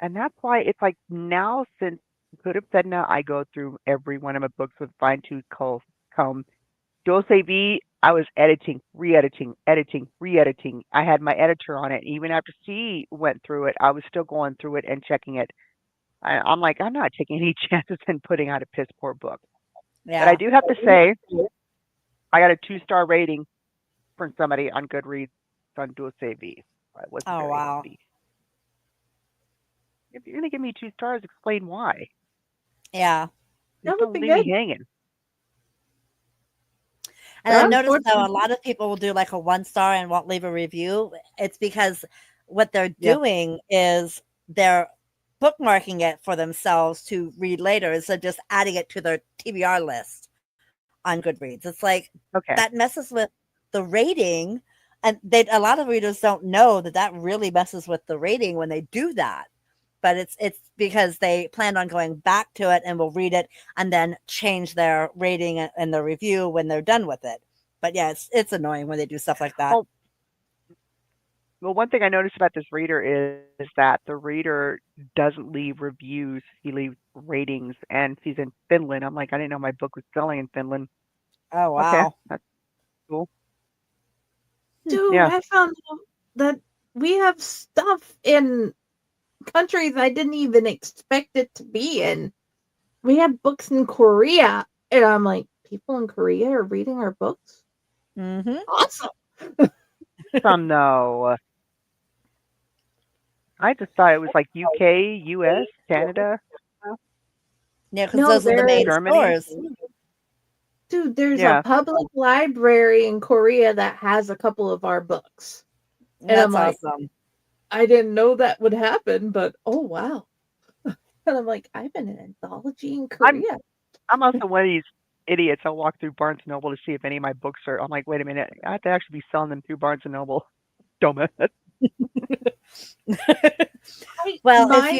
And that's why it's like now, since Hood of Sedna, I go through every one of my books with fine tooth comb. Dulce V, I was editing, re-editing, editing, re-editing. I had my editor on it. Even after she went through it, I was still going through it and checking it. I'm like, I'm not taking any chances in putting out a piss poor book. Yeah. But I do have to say, I got a 2-star rating from somebody on Goodreads on Dulce V. I wasn't Oh, very wow. happy. If you're going to give me 2 stars, explain why. Yeah. that Just would don't be leave me good. hanging. And I But noticed though a unfortunately, lot of people will do like a 1 star and won't leave a review. It's because what they're Yeah. doing is they're bookmarking it for themselves to read later instead of just adding it to their TBR list on Goodreads. It's like Okay. that messes with the rating, and a lot of readers don't know that that really messes with the rating when they do that. But it's because they plan on going back to it and will read it and then change their rating and their review when they're done with it. But yeah, it's annoying when they do stuff like that. Well, one thing I noticed about this reader is that the reader doesn't leave reviews. He leaves ratings, and he's in Finland. I'm like, I didn't know my book was selling in Finland. Oh Okay, wow. that's cool. dude, Yeah. I found out that we have stuff in countries I didn't even expect it to be in. We have books in Korea, and I'm like, people in Korea are reading our books? Mm-hmm. Awesome. Some no. I just thought it was like UK, US, Canada. Yeah, because No, those are the main Germany? stores. dude, there's Yeah. a public library in Korea that has a couple of our books. And That's I'm like, awesome. I didn't know that would happen, but oh wow. And I'm like, I've been in anthology in Korea. I'm also one of these idiots. I'll walk through Barnes and Noble to see if any of my books are. I'm like, wait a minute, I have to actually be selling them through Barnes and Noble. Dumbass. Well, Mine-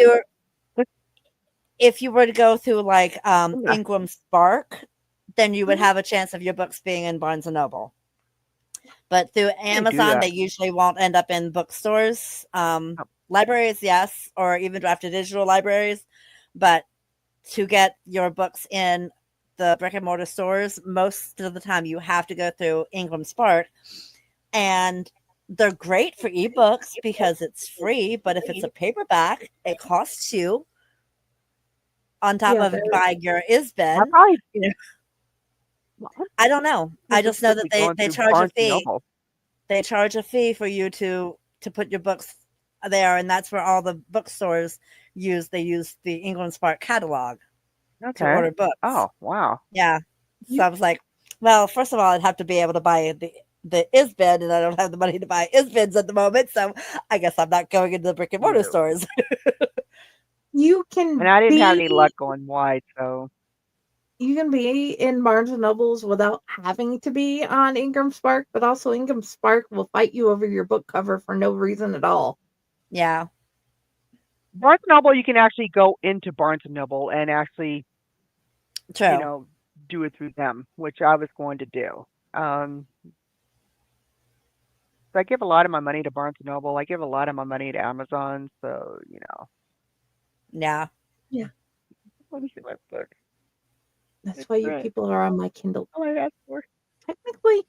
if you were to go through like Yeah. Ingram Spark, then you would Mhm. have a chance of your books being in Barnes and Noble. But through Amazon, that. they usually won't end up in bookstores. Libraries, yes, or even drafted digital libraries. But to get your books in the brick and mortar stores, most of the time you have to go through Ingram Spark. And they're great for ebooks because it's free. But if it's a paperback, it costs you on top Yeah, of they're- buying your I ISBN. probably I don't know. I just know that they charge a Barnes and fee. Noble. They charge a fee for you to put your books there, and that's where all the bookstores use. They use the Ingram Spark catalog to Okay. order books. Oh, wow. Yeah. So I was like, well, first of all, I'd have to be able to buy the ISBN, and I don't have the money to buy ISBNs at the moment, so I guess I'm not going into the brick and mortar No. stores. You can And I didn't have any be- luck going wide, so you can be in Barnes and Nobles without having to be on Ingram Spark, but also Ingram Spark will fight you over your book cover for no reason at all. Yeah. Barnes and Noble, you can actually go into Barnes and Noble and actually, True. do it through them, which I was going to do. So I give a lot of my money to Barnes and Noble. I give a lot of my money to Amazon. So, Yeah. Yeah. let me see my book. That's It's why you right. people are on my Kindle. Oh, I asked for. Technically,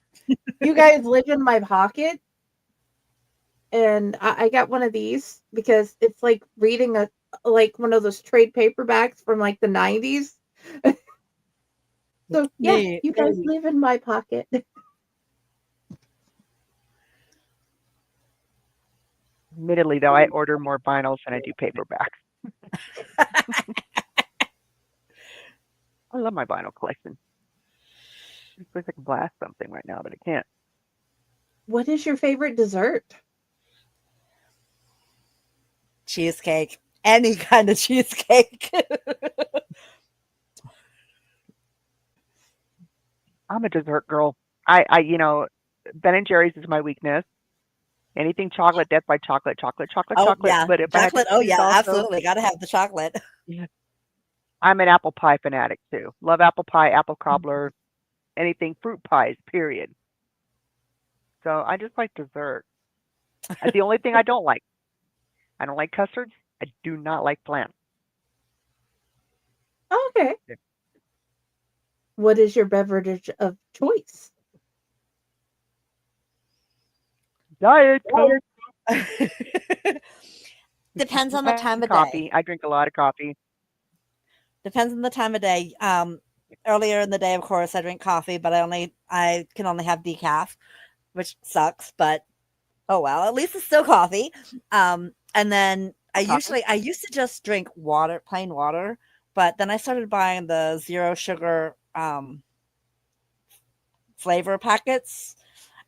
you guys live in my pocket, and I got one of these because it's like reading one of those trade paperbacks from like the 90s. So yeah, Neat. you guys live in my pocket. Admittedly, though, I order more vinyls than I do paperbacks. I love my vinyl collection. I wish I could blast something right now, but I can't. What is your favorite dessert? Cheesecake. Any kind of cheesecake. I'm a dessert girl. Ben and Jerry's is my weakness. Anything chocolate, death by chocolate, chocolate, chocolate, Oh, chocolate. yeah. But if I had to Chocolate. Oh, choose yeah. also, Absolutely. Got to have the chocolate. I'm an apple pie fanatic too. Love apple pie, apple cobbler, anything fruit pies, period. So I just like dessert. That's the only thing I don't like. I don't like custards. I do not like flan. Okay. What is your beverage of choice? Diet Coke. Depends on the time of day. Coffee. I drink a lot of coffee. Depends on the time of day. Earlier in the day, of course, I drink coffee, but I can only have decaf, which sucks, but oh well, at least it's still coffee. And then I used to just drink water, plain water, but then I started buying the zero sugar flavor packets.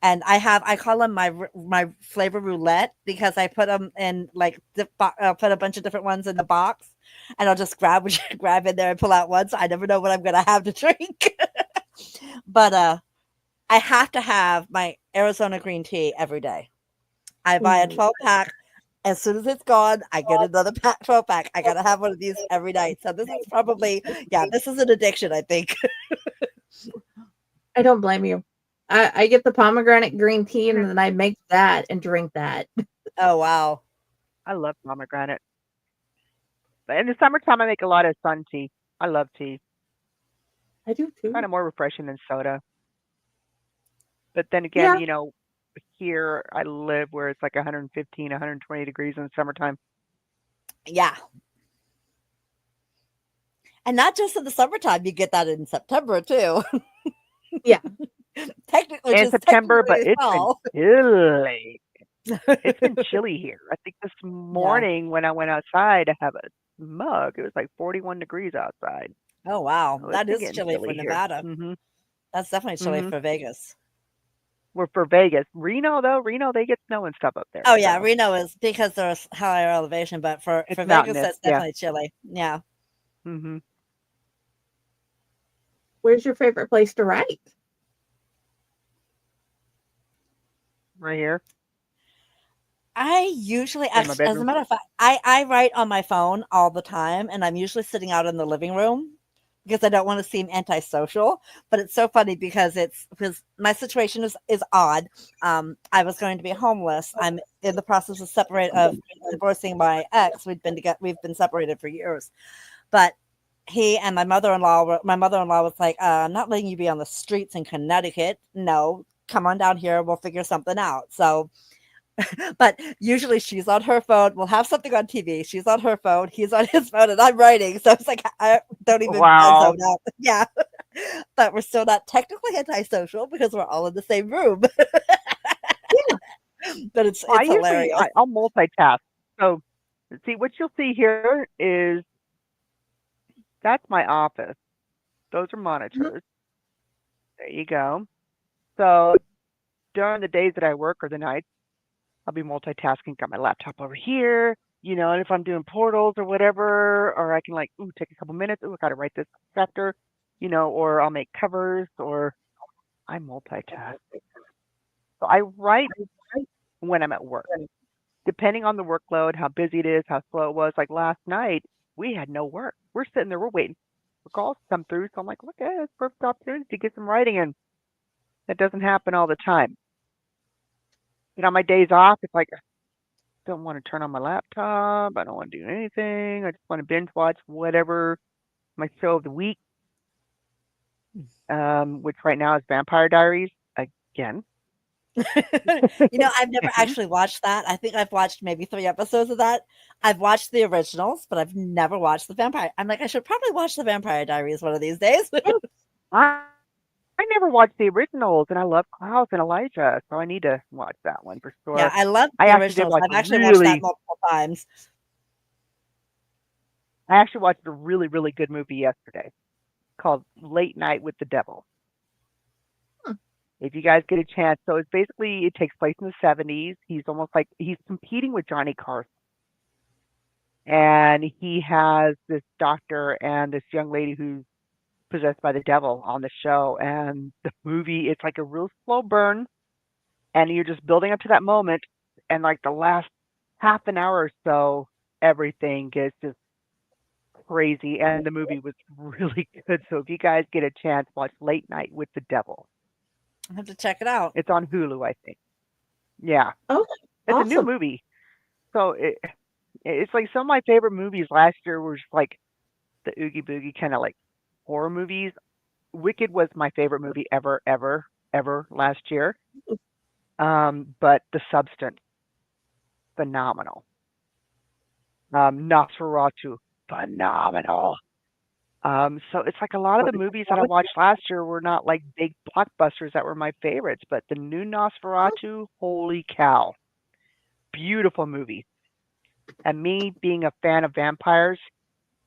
And I call them my flavor roulette because I put them in put a bunch of different ones in the box, and I'll just grab in there and pull out one. So I never know what I'm gonna have to drink. But I have to have my Arizona green tea every day. I buy a 12-pack. As soon as it's gone, I get another 12-pack. I gotta have one of these every night. So this is probably this is an addiction, I think. I don't blame you. I get the pomegranate green tea and then I make that and drink that. Oh wow. I love pomegranate. But in the summertime, I make a lot of sun tea. I love tea. I do too. Kind of more refreshing than soda. But then again, here I live where it's like 115, 120 degrees in the summertime. Yeah. And not just in the summertime, you get that in September too. Yeah. Technically, in September, but it's fall. been chilly. It's been chilly here. I think this morning when I went outside to have a mug, it was like 41 degrees outside. Oh wow, So that is chilly for Nevada. Mm-hmm. That's definitely chilly for Vegas. We're for Vegas. Reno, they get snow and stuff up there. Oh yeah, Reno is because there's higher elevation, but for Vegas, that's definitely chilly. Yeah. Mm-hmm. Where's your favorite place to write? Right here. I usually, as a matter of fact, I write on my phone all the time, and I'm usually sitting out in the living room because I don't want to seem antisocial. But it's so funny because my situation is odd. I was going to be homeless. I'm in the process of divorcing my ex. We've been separated for years, but he and my mother-in-law was like, I'm not letting you be on the streets in Connecticut. No, come on down here. We'll figure something out. So, but usually she's on her phone. We'll have something on TV. She's on her phone. He's on his phone, and I'm writing. So it's like I don't even zone out. Yeah, but we're still not technically antisocial because we're all in the same room. Yeah, but it's hilarious. I'll multitask. So, see what you'll see here is that's my office. Those are monitors. Mm-hmm. There you go. So during the days that I work or the nights, I'll be multitasking, got my laptop over here, and if I'm doing portals or whatever, or I can take a couple minutes, I got to write this chapter. or I'll make covers, or I multitask. So I write when I'm at work, depending on the workload, how busy it is, how slow it was. Like last night, we had no work. We're sitting there, we're waiting for calls to come through. So I'm like, look, it's a perfect opportunity to get some writing in. That doesn't happen all the time. On my days off, it's like I don't want to turn on my laptop. I don't want to do anything. I just want to binge watch whatever my show of the week, which right now is Vampire Diaries again. I've never actually watched that. I think I've watched maybe 3 episodes of that. I've watched the originals, but I've never watched the Vampire. I'm like, I should probably watch the Vampire Diaries one of these days. I never watched the originals, and I love Klaus and Elijah, so I need to watch that one for sure. Yeah, I love I the actually did originals. watch I've actually watched that multiple times. I actually watched a really, really good movie yesterday called Late Night with the Devil. If you guys get a chance, so it takes place in the 70s. He's almost like he's competing with Johnny Carson. And he has this doctor and this young lady who's possessed by the devil on the show. And the movie, it's like a real slow burn. And you're just building up to that moment. And like the last half an hour or so, everything gets just crazy. And the movie was really good. So if you guys get a chance, watch Late Night with the Devil. I have to check it out. It's on Hulu, I think. Yeah. Oh, it's awesome. a new movie. So it's like some of my favorite movies last year were just like the Oogie Boogie kind of like horror movies. Wicked was my favorite movie ever last year. But The Substance, phenomenal. Nosferatu, phenomenal. So it's like a lot of the movies that I watched last year were not like big blockbusters that were my favorites, but the new Nosferatu, holy cow, beautiful movie. And me being a fan of vampires,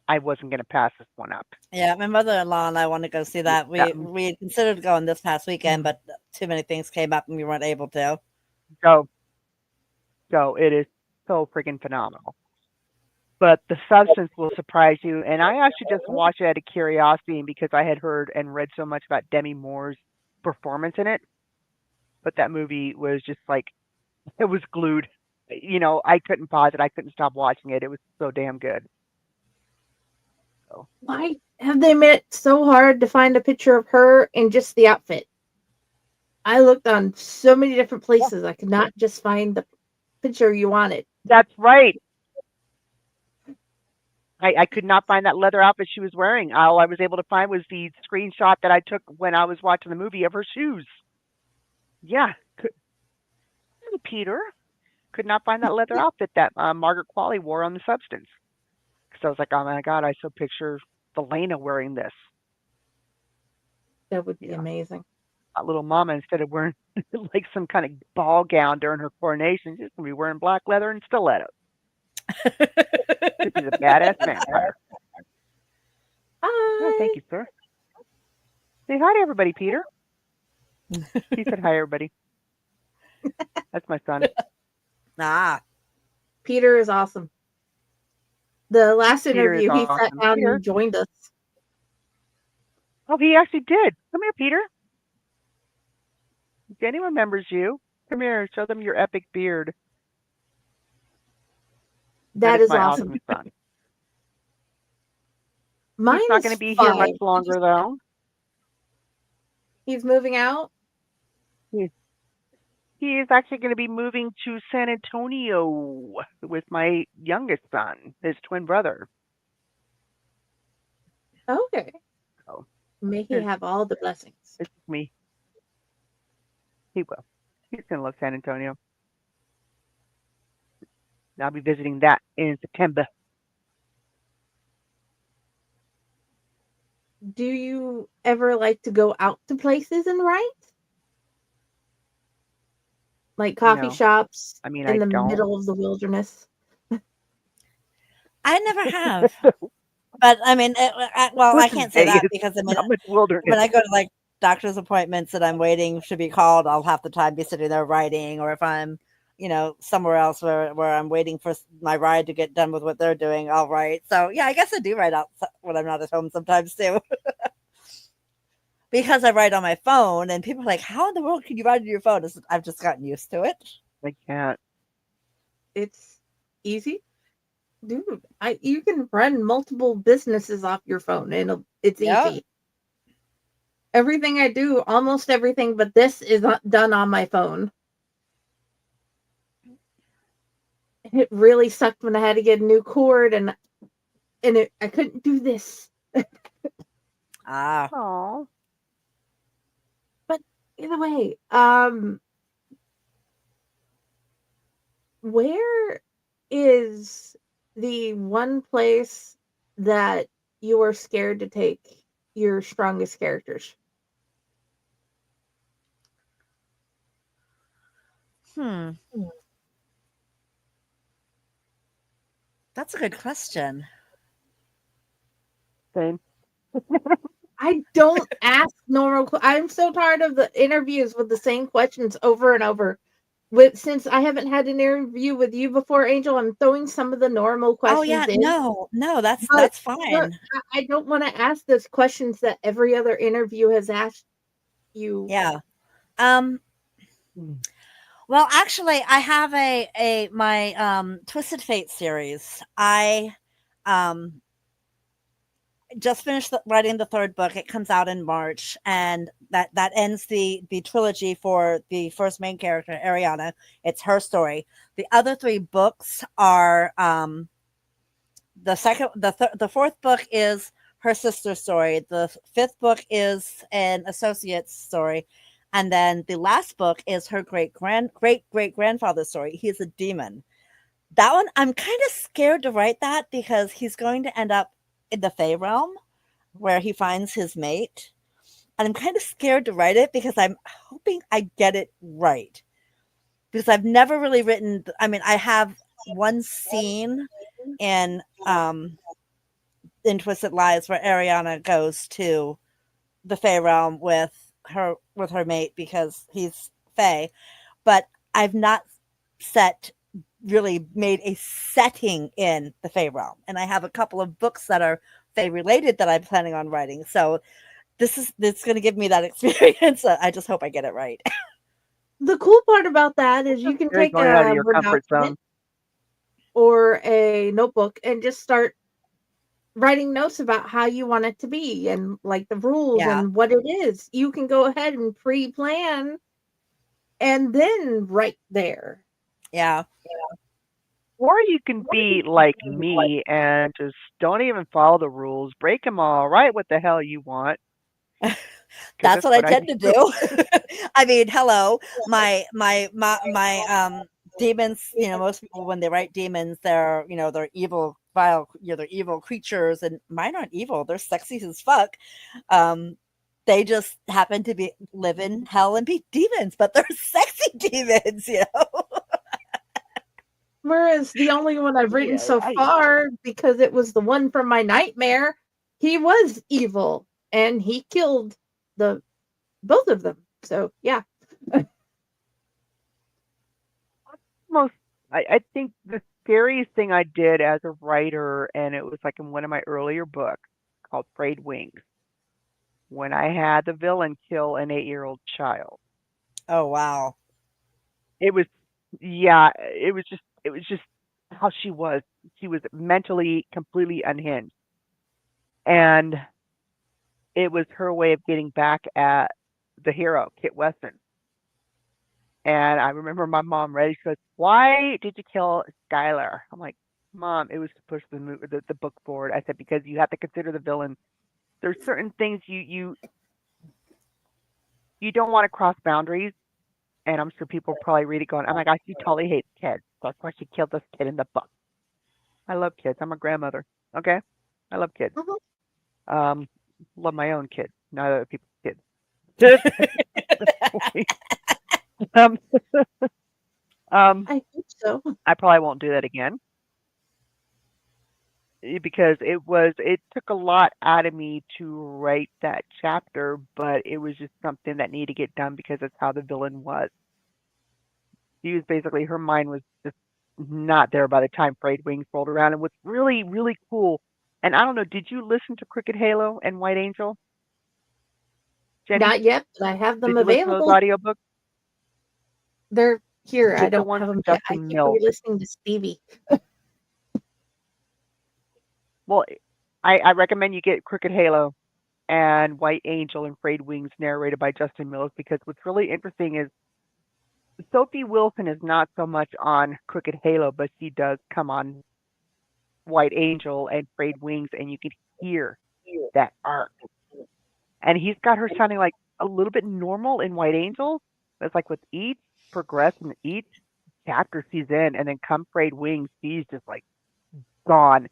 I wasn't going to pass this one up. Yeah, my mother-in-law and I want to go see that. We had considered going this past weekend, but too many things came up and we weren't able to. So it is so freaking phenomenal. But The Substance will surprise you. And I actually just watched it out of curiosity because I had heard and read so much about Demi Moore's performance in it. But that movie was just like, it was glued. I couldn't pause it. I couldn't stop watching it. It was so damn good. So. Why have they made it so hard to find a picture of her in just the outfit? I looked on so many different places. I could not just find the picture you wanted. That's right. I could not find that leather outfit she was wearing. All I was able to find was the screenshot that I took when I was watching the movie of her shoes. Yeah. Peter. Could not find that leather outfit that Margaret Qualley wore on The Substance. Because I was like, oh my God, I so picture Elena wearing this. That would be amazing. That little mama, instead of wearing like some kind of ball gown during her coronation, she's going to be wearing black leather and stilettos. This is a badass vampire. Hi. Oh, thank you, sir. Say hi to everybody, Peter. He said hi, everybody. That's my son. Peter is awesome. The last interview, he sat down Peter. and joined us. Oh, he actually did. Come here, Peter. Jenny remembers you. Come here. Show them your epic beard. That is my awesome. son. Mine He's not going to be here much longer, though. He's moving out? He is actually going to be moving to San Antonio with my youngest son, his twin brother. Okay. So, may he have all the blessings. It's me. He will. He's going to love San Antonio. I'll be visiting that in September. Do you ever like to go out to places and write? Like coffee shops in the middle of the wilderness? I never have. But I mean, I can't say that because when I go to like doctor's appointments and I'm waiting to be called, I'll half the time be sitting there writing, or if I'm somewhere else where I'm waiting for my ride to get done with what they're doing, I'll write. So yeah, I guess I do write out when I'm not at home sometimes too. because I write on my phone, and people are like, "How in the world can you write on your phone?" I've just gotten used to it. I can't. It's easy. Dude, you can run multiple businesses off your phone and it's Yep. easy. Everything I do, almost everything but this is done on my phone. It really sucked when I had to get a new cord and I couldn't do this. Oh. But either way, where is the one place that you are scared to take your strongest characters? That's a good question. Same. I don't ask normal. I'm so tired of the interviews with the same questions over and over. Since I haven't had an interview with you before, Angel, I'm throwing some of the normal questions Oh yeah, in. no, that's But fine. I don't want to ask those questions that every other interview has asked you. Yeah. Well, actually, I have my Twisted Fate series. I just finished writing the third book. It comes out in March, and that ends the trilogy for the first main character, Ariana. It's her story. The other 3 books are the fourth book is her sister's story. The 5th book is an associate's story, and then the last book is her great grandfather's story. He's a demon. That one, I'm kind of scared to write that because he's going to end up in the Fae realm where he finds his mate. And I'm kind of scared to write it because I'm hoping I get it right. Because I've never really written, I mean, I have one scene in Twisted Lies where Ariana goes to the Fae realm with her mate because he's Fae. But I've not really made a setting in the Fae realm. And I have a couple of books that are Fae related that I'm planning on writing. So it's going to give me that experience. I just hope I get it right. The cool part about that is you can take going out of a your Word comfort document zone. or a notebook and just start writing notes about how you want it to be and like the rules and what it is. You can go ahead and pre-plan and then write there. Yeah. Or you can be like me and just don't even follow the rules, break them all, write what the hell you want. That's what I tend to do. I mean, hello, my demons. You know, most people when they write demons, they're evil, vile. They're evil creatures, and mine aren't evil. They're sexy as fuck. They just happen to live in hell and be demons, but they're sexy demons. Whereas the only one I've written so far, because it was the one from my nightmare, he was evil and he killed both of them. So yeah. I think the scariest thing I did as a writer, and it was like in one of my earlier books called Frayed Wings, when I had the villain kill an 8-year-old child. Oh wow. It was just how she was. She was mentally completely unhinged. And it was her way of getting back at the hero, Kit Weston. And I remember my mom read, she goes, "Why did you kill Skylar?" I'm like, "Mom, it was to push the book forward." I said, "Because you have to consider the villain. There's certain things you don't want to cross boundaries." And I'm sure people probably read it going, "Oh my gosh, she totally hates kids. That's why she killed this kid in the book." I love kids. I'm a grandmother. Okay? I love kids. Love my own kids, not other people's kids. I think so. I probably won't do that again because it took a lot out of me to write that chapter, but it was just something that needed to get done because that's how the villain was. She was basically, her mind was just not there by the time Frayed Wings rolled around. And what's really, really cool, and I don't know, did you listen to Crooked Halo and White Angel? Jenny, Not yet, but I have them did you listen to those available. audiobooks? They're here. I Get the don't ones have them with yet. I Justin keep Mills. listening to Stevie. Well, I recommend you get Crooked Halo and White Angel and Frayed Wings narrated by Justin Mills, because what's really interesting is Sophie Wilson is not so much on Crooked Halo, but she does come on White Angel and Frayed Wings, and you can hear that arc. And he's got her sounding like a little bit normal in White Angel. It's like with each progression, each chapter she's in, and then come Frayed Wings, she's just like gone.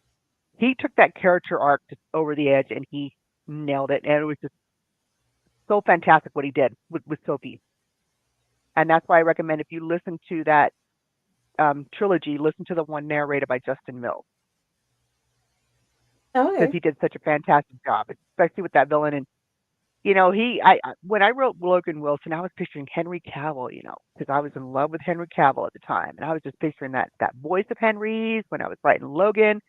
He took that character arc just over the edge, and he nailed it. And it was just so fantastic what he did with Sophie. And that's why I recommend, if you listen to that trilogy, listen to the one narrated by Justin Mills, because Okay. he did such a fantastic job, especially with that villain. And when I wrote Logan Wilson, I was picturing Henry Cavill, because I was in love with Henry Cavill at the time, and I was just picturing that voice of Henry's when I was writing Logan.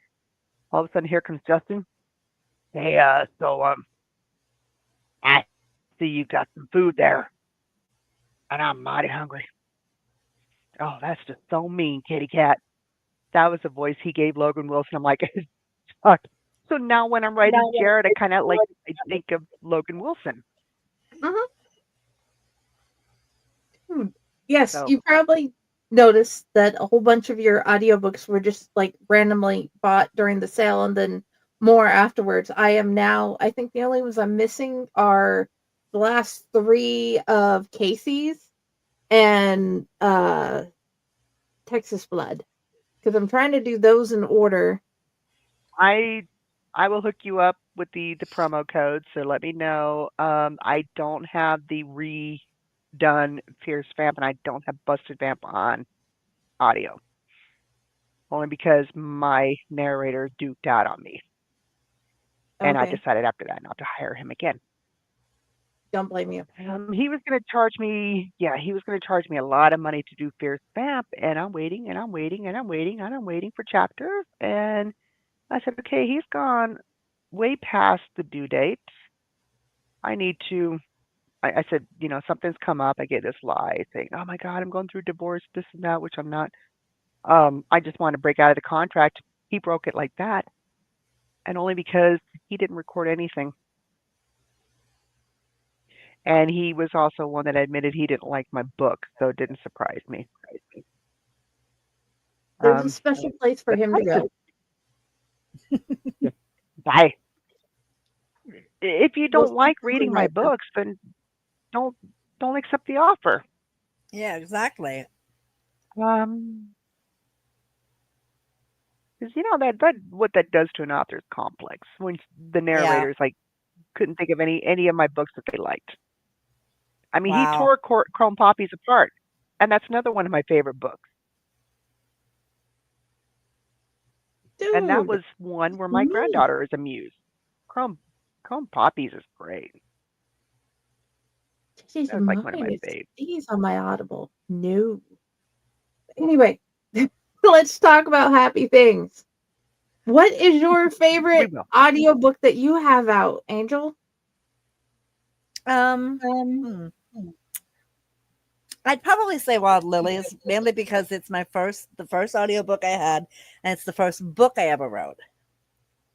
All of a sudden, here comes Justin. Hey, I see you got some food there, and I'm mighty hungry. Oh, that's just so mean, kitty cat. That was the voice he gave Logan Wilson. I'm like, fuck. So now when I'm writing Jared, I kind of I think of Logan Wilson. Yes, So you probably noticed that a whole bunch of your audiobooks were just like randomly bought during the sale and then more afterwards. I think the only ones I'm missing are the last 3 of Casey's and Texas Blood, because I'm trying to do those in order. I will hook you up with the promo code. So let me know. I don't have the redone Fierce Vamp, and I don't have Busted Vamp on audio, only because my narrator duped out on me, and I Okay, decided after that not to hire him again. don't blame you. He was going to charge me, he was going to charge me a lot of money to do Fierce Vamp, and I'm waiting, and I'm waiting, and I'm waiting, and I'm waiting for chapters, and I said, okay, he's gone way past the due date. I need to, I said, something's come up. I get this lie saying, oh my God, I'm going through divorce, this and that, which I'm not. I just want to break out of the contract. He broke it like that, and only because he didn't record anything. And he was also one that admitted he didn't like my book, so it didn't surprise me. There's a special place for him to go. Bye. If you don't Well, like something reading my right now. books, then don't accept the offer. Yeah, exactly. Because that what that does to an author is complex. When the narrators couldn't think of any of my books that they liked. I mean, he tore Chrome Poppies apart, and that's another one of my favorite books. Dude, and that was one where my granddaughter is amused. Chrome Poppies is great. She's That's like one of my faves. She's on my Audible. No. Anyway, let's talk about happy things. What is your favorite audiobook that you have out, Angel? I'd probably say Wild Lilies, mainly because it's the first audiobook I had, and it's the first book I ever wrote.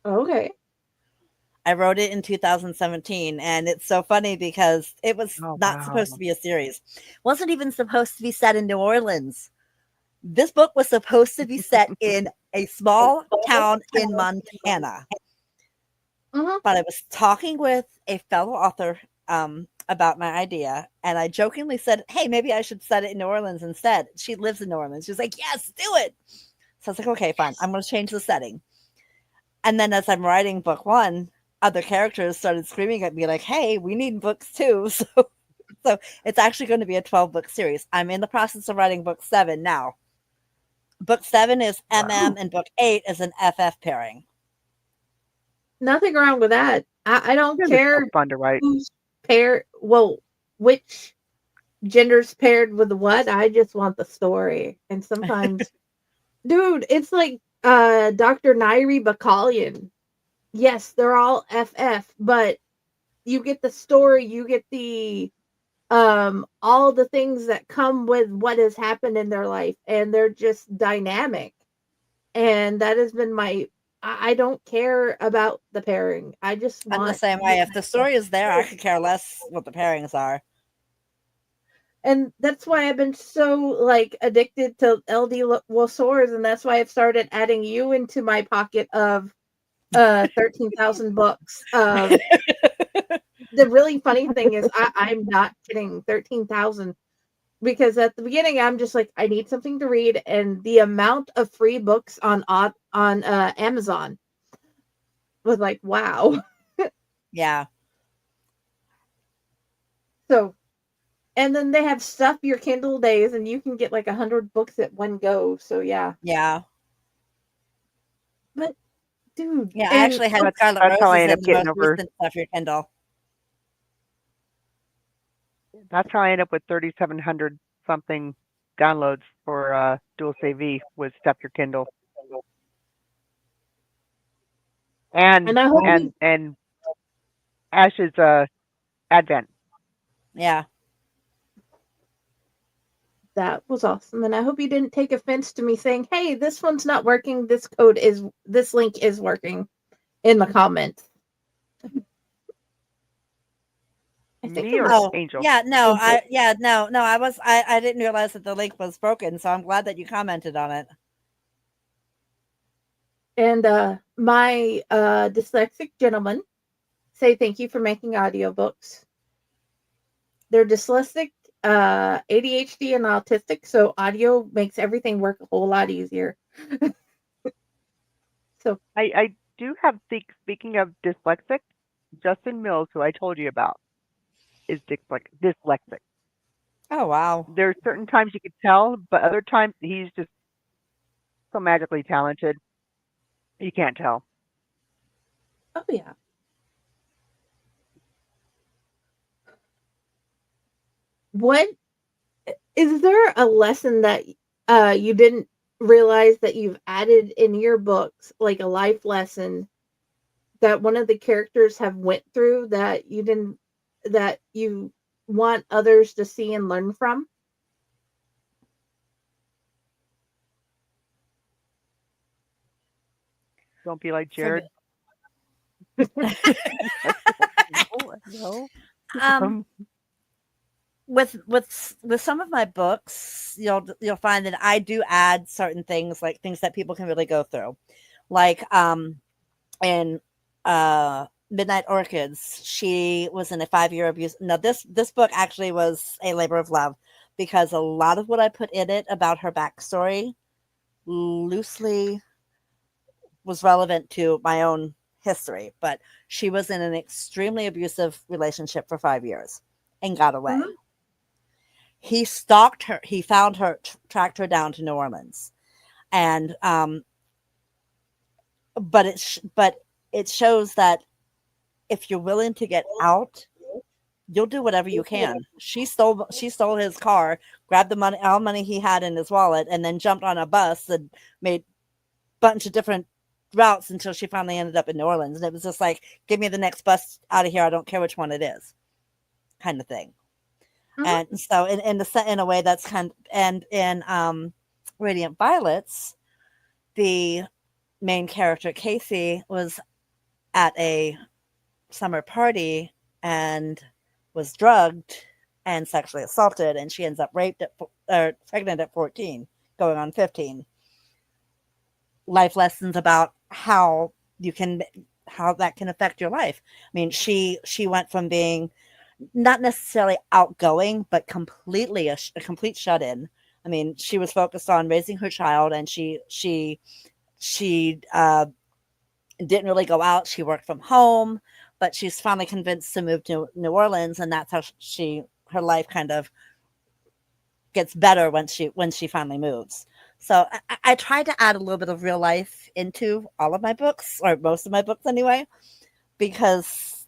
Okay. I wrote it in 2017, and it's so funny because it was supposed to be a series. Wasn't even supposed to be set in New Orleans. This book was supposed to be set in a small town in Montana. But I was talking with a fellow author about my idea, and I jokingly said, hey, maybe I should set it in New Orleans instead. She lives in New Orleans. She's like, yes, do it. So I was like, okay, fine. I'm going to change the setting. And then as I'm writing book 1, other characters started screaming at me like, hey, we need books too. So it's actually going to be a 12-book series. I'm in the process of writing book 7 now. Book 7 is MM, and book 8 is an FF pairing. Nothing wrong with that. I don't care fun to write. Who's paired. Well, which gender's paired with what. I just want the story. And sometimes, dude, it's like Dr. Nairi Bakalian. Yes, they're all FF, but you get the story, you get the all the things that come with what has happened in their life, and they're just dynamic. And that has been I don't care about the pairing. I just I'm the want same way. If the story is there, I could care less what the pairings are. and that's why I've been so like addicted to LD Swords, and that's why I've started adding you into my pocket of 13,000 books. The really funny thing is I'm not kidding, 13,000, because at the beginning I'm just like I need something to read, and the amount of free books on Amazon was like wow. Yeah. So, and then they have stuff your Kindle days, and you can get like 100 books at one go. So yeah, Yeah. but dude, Yeah, I and actually had That's Scarlet that's how I Roses end in up the getting most over. recent stuff your Kindle. That's how I end up with 3,700 something downloads for Dual Save V was Step Your Kindle and I hope and Ash's Advent. Yeah. that was awesome, and I hope you didn't take offense to me saying, "Hey, this one's not working. This link is working," in the comments. I think Me it or was Oh, Angel? yeah, no, Angel. I didn't realize that the link was broken, so I'm glad that you commented on it. And my dyslexic gentleman say thank you for making audiobooks. They're dyslexic, ADHD, and autistic, so audio makes everything work a whole lot easier. So, I do have speaking of dyslexic, Justin Mills, who I told you about, is dyslexic. Oh, wow. There are certain times you could tell, but other times he's just so magically talented. You can't tell. oh yeah. What is there a lesson that you didn't realize that you've added in your books, like a life lesson that one of the characters have went through that you want others to see and learn from? Don't be like For Jared. me- No. um, with some of my books, you'll find that I do add certain things, like things that people can really go through, like in Midnight Orchids, she was in a 5-year abuse. Now this book actually was a labor of love, because a lot of what I put in it about her backstory loosely was relevant to my own history, but she was in an extremely abusive relationship for 5 years and got away. Mhm. He stalked her. He found her, tracked her down to New Orleans, and but it shows that if you're willing to get out, you'll do whatever you can. She stole his car, grabbed the money, all money he had in his wallet, and then jumped on a bus and made a bunch of different routes until she finally ended up in New Orleans. And it was just like, give me the next bus out of here. I don't care which one it is, kind of thing. Mhm. And so in a way that's kind of, and in Radiant Violets, the main character Casey was at a summer party and was drugged and sexually assaulted, and she ends up pregnant at 14, going on 15. Life lessons about how that can affect your life. I mean, she went from being not necessarily outgoing, but completely a complete shut-in. I mean, she was focused on raising her child, and she didn't really go out. She worked from home, but she's finally convinced to move to New Orleans, and that's how her life kind of gets better when she finally moves. So I try to add a little bit of real life into all of my books, or most of my books anyway, because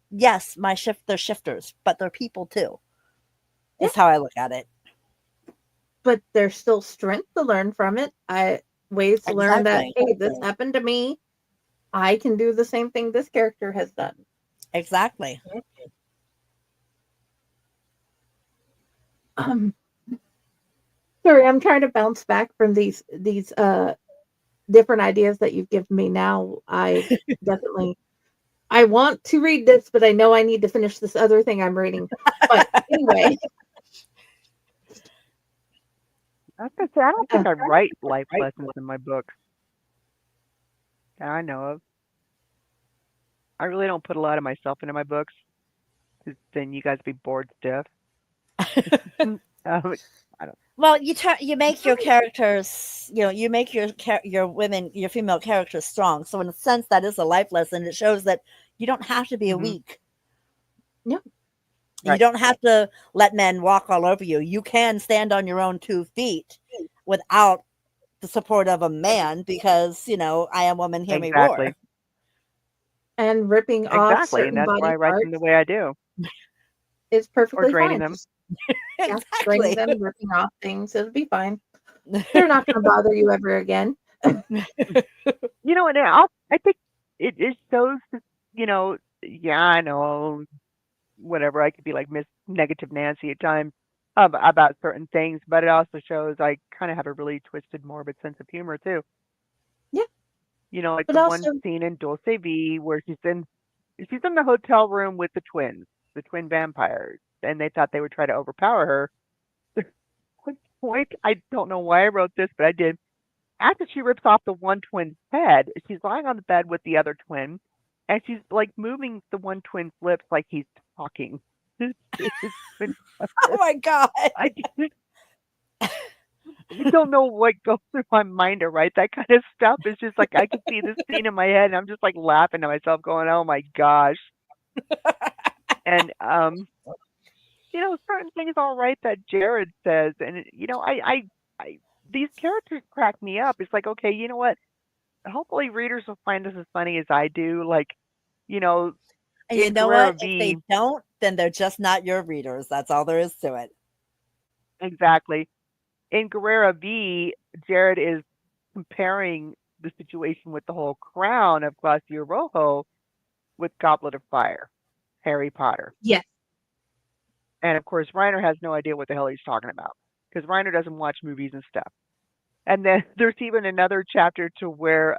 yes, they're shifters, but they're people too. Is how I look at it. But there's still strength to learn from it. Ways to learn that, Exactly. hey, this happened to me. I can do the same thing this character has done. Exactly. Um, sorry, I'm trying to bounce back from these different ideas that you've given me. Now, definitely I want to read this, but I know I need to finish this other thing I'm reading. But anyway, I was gonna say I don't think I write life lessons in my books that I know of. I really don't put a lot of myself into my books, 'cause then you guys be bored stiff. I don't. Well, you make your characters, you make your women, your female characters strong. So in a sense, that is a life lesson. It shows that you don't have to be a weak. no, You don't have to let men walk all over you. You can stand on your own 2 feet without the support of a man because, I am woman, hear me roar. Exactly. and ripping off Exactly, and certain that's why body I write them parts the way I do, is or perfectly draining fine. them. Just draining Exactly. them, ripping off things, it'll be fine. They're not going to bother you ever again. And I think it shows that, yeah, I know, whatever. I could be like Miss Negative Nancy at times about certain things, but it also shows I kind of have a really twisted, morbid sense of humor too. Yeah, Like but the one also, scene in Dulce V where she's in the hotel room with the twins, the twin vampires, and they thought they would try to overpower her. One point, I don't know why I wrote this, but I did. After she rips off the one twin's head, she's lying on the bed with the other twin, and she's like moving the one twin's lips like he's talking. It's been- Oh my God. I don't know what goes through my mind to write that kind of stuff. It's just like I can see this scene in my head, and I'm just like laughing to myself, going, "Oh my gosh!" And certain things all right that Jared says, and I these characters crack me up. It's like, okay, you know what? Hopefully, readers will find this as funny as I do. Like, you know, And you in know Guerrero what? If V, they don't, then they're just not your readers. That's all there is to it. exactly. In Guerrero V, Jared is comparing the situation with the whole crown of Glacier Rojo with Goblet of Fire, Harry Potter. yes. And of course, Reiner has no idea what the hell he's talking about because Reiner doesn't watch movies and stuff. And then there's even another chapter to where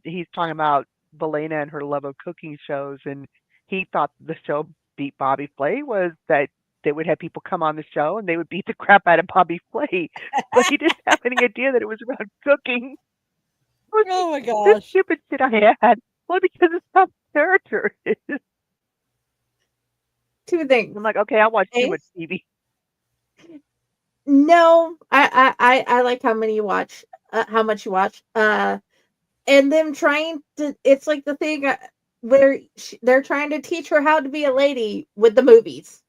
he's talking about Belena and her love of cooking shows, and he thought the show Beat Bobby Flay was that they would have people come on the show and they would beat the crap out of Bobby Flay, but he didn't have any idea that it was about cooking. Oh my This gosh. stupid shit I had. Well, because it's not the character. Two things. I'm like, okay, I watch too A, much TV. no, I like how many you watch, how much you watch. And them trying to, it's like the thing where they're trying to teach her how to be a lady with the movies.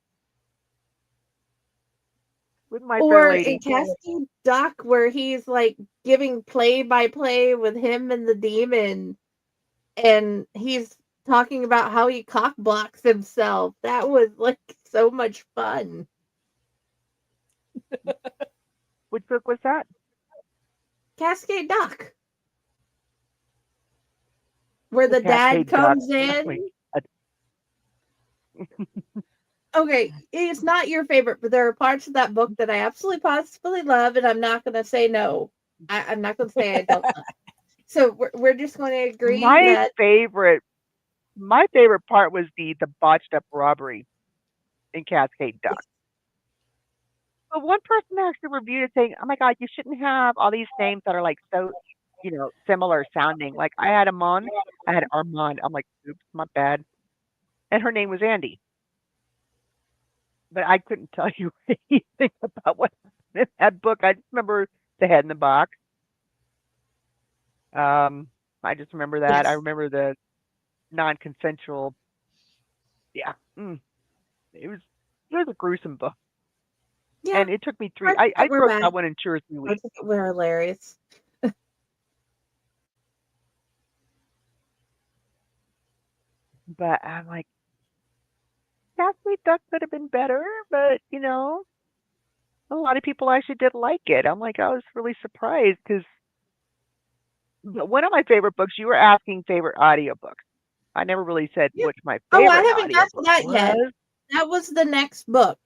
With My Fair Or Lady. in Casting Doc, where he's like giving play by play with him and the demon, and he's talking about how he cock blocks himself. That was like so much fun. Which book was that? Cascade Doc, where The the dad Cascade Duck. comes Oh my in. God. Okay, it's not your favorite, but there are parts of that book that I absolutely positively love, and I'm not going to say no. I'm not going to say I don't love. So we're just going to agree My that favorite part was the botched up robbery in Cascade Duck. But one person actually reviewed it saying, "Oh my God, you shouldn't have all these names that are like so, similar sounding." Like I had Armand. I'm like, oops, my bad. And her name was Andy. But I couldn't tell you anything about what happened in that book. I just remember the head in the box. I just remember that. I yes, remember the non-consensual. Yeah, it was a gruesome book, yeah, and it took me three. parts I that were broke bad, that one in 2 or 3 weeks. parts that were hilarious. But I'm like, Cassie Duck could have been better, but a lot of people actually did like it. I'm like, I was really surprised because one of my favorite books. You were asking favorite audiobooks. I never really said Yeah. which my Oh, I favorite haven't got to audiobook that yet. was. That was the next book.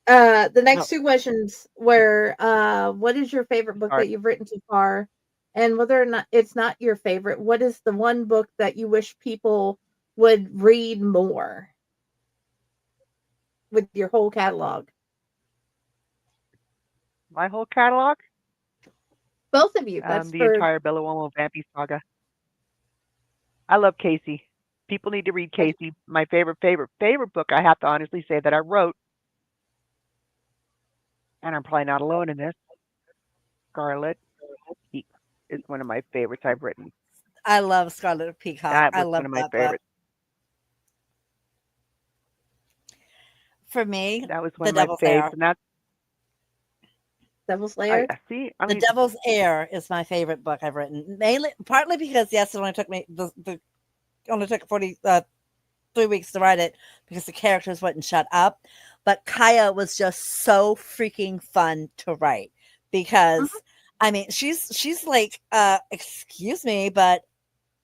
The next two questions were, what is your favorite book Sorry. that you've written so far? And whether or not it's not your favorite, what is the one book that you wish people would read more with your whole catalog? My whole catalog? Both of you. That's The for entire Billowoma Vampy saga. I love Casey. People need to read Casey. My favorite book, I have to honestly say, that I wrote, and I'm probably not alone in this, Scarlet Peak is one of my favorites I've written. I love Scarlet Peacock. That I was love one of my that book. favorites. For me, That was one The of my Devil's faves, Heir. and that's Devil's Lair. see. The Devil's Heir is my favorite book I've written. Mainly, partly because yes, it only took me only took 3 weeks to write it because the characters wouldn't shut up. But Kaya was just so freaking fun to write because I mean she's like, excuse me, but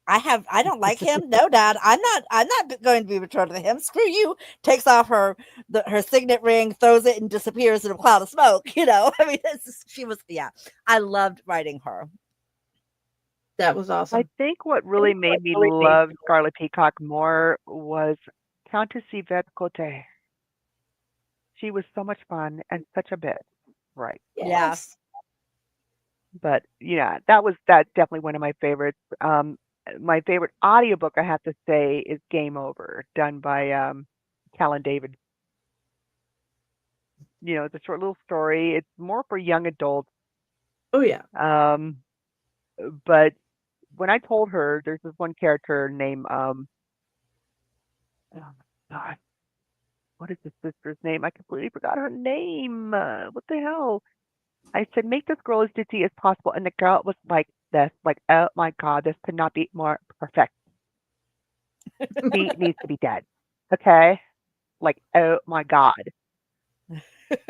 I don't like him. No, Dad, I'm not going to be betrothed to him. Screw you. Takes off her signet ring, throws it, and disappears in a cloud of smoke. You know, I mean, she was I loved writing her. That was awesome. I think what really made me love Scarlet Peacock more was Countess Yvette Cote. She was so much fun and such a bitch. Right. Yes. But yeah, that's definitely one of my favorites. My favorite audiobook, I have to say, is Game Over, done by Callan David. You know, it's a short little story. It's more for young adults. Oh yeah. But when I told her, there's this one character named oh my god, what is the sister's name? I completely forgot her name. What the hell? I said, make this girl as ditzy as possible, and the girl was like this, like, oh my god, this could not be more perfect. She needs to be dead. Okay? Like, oh my god.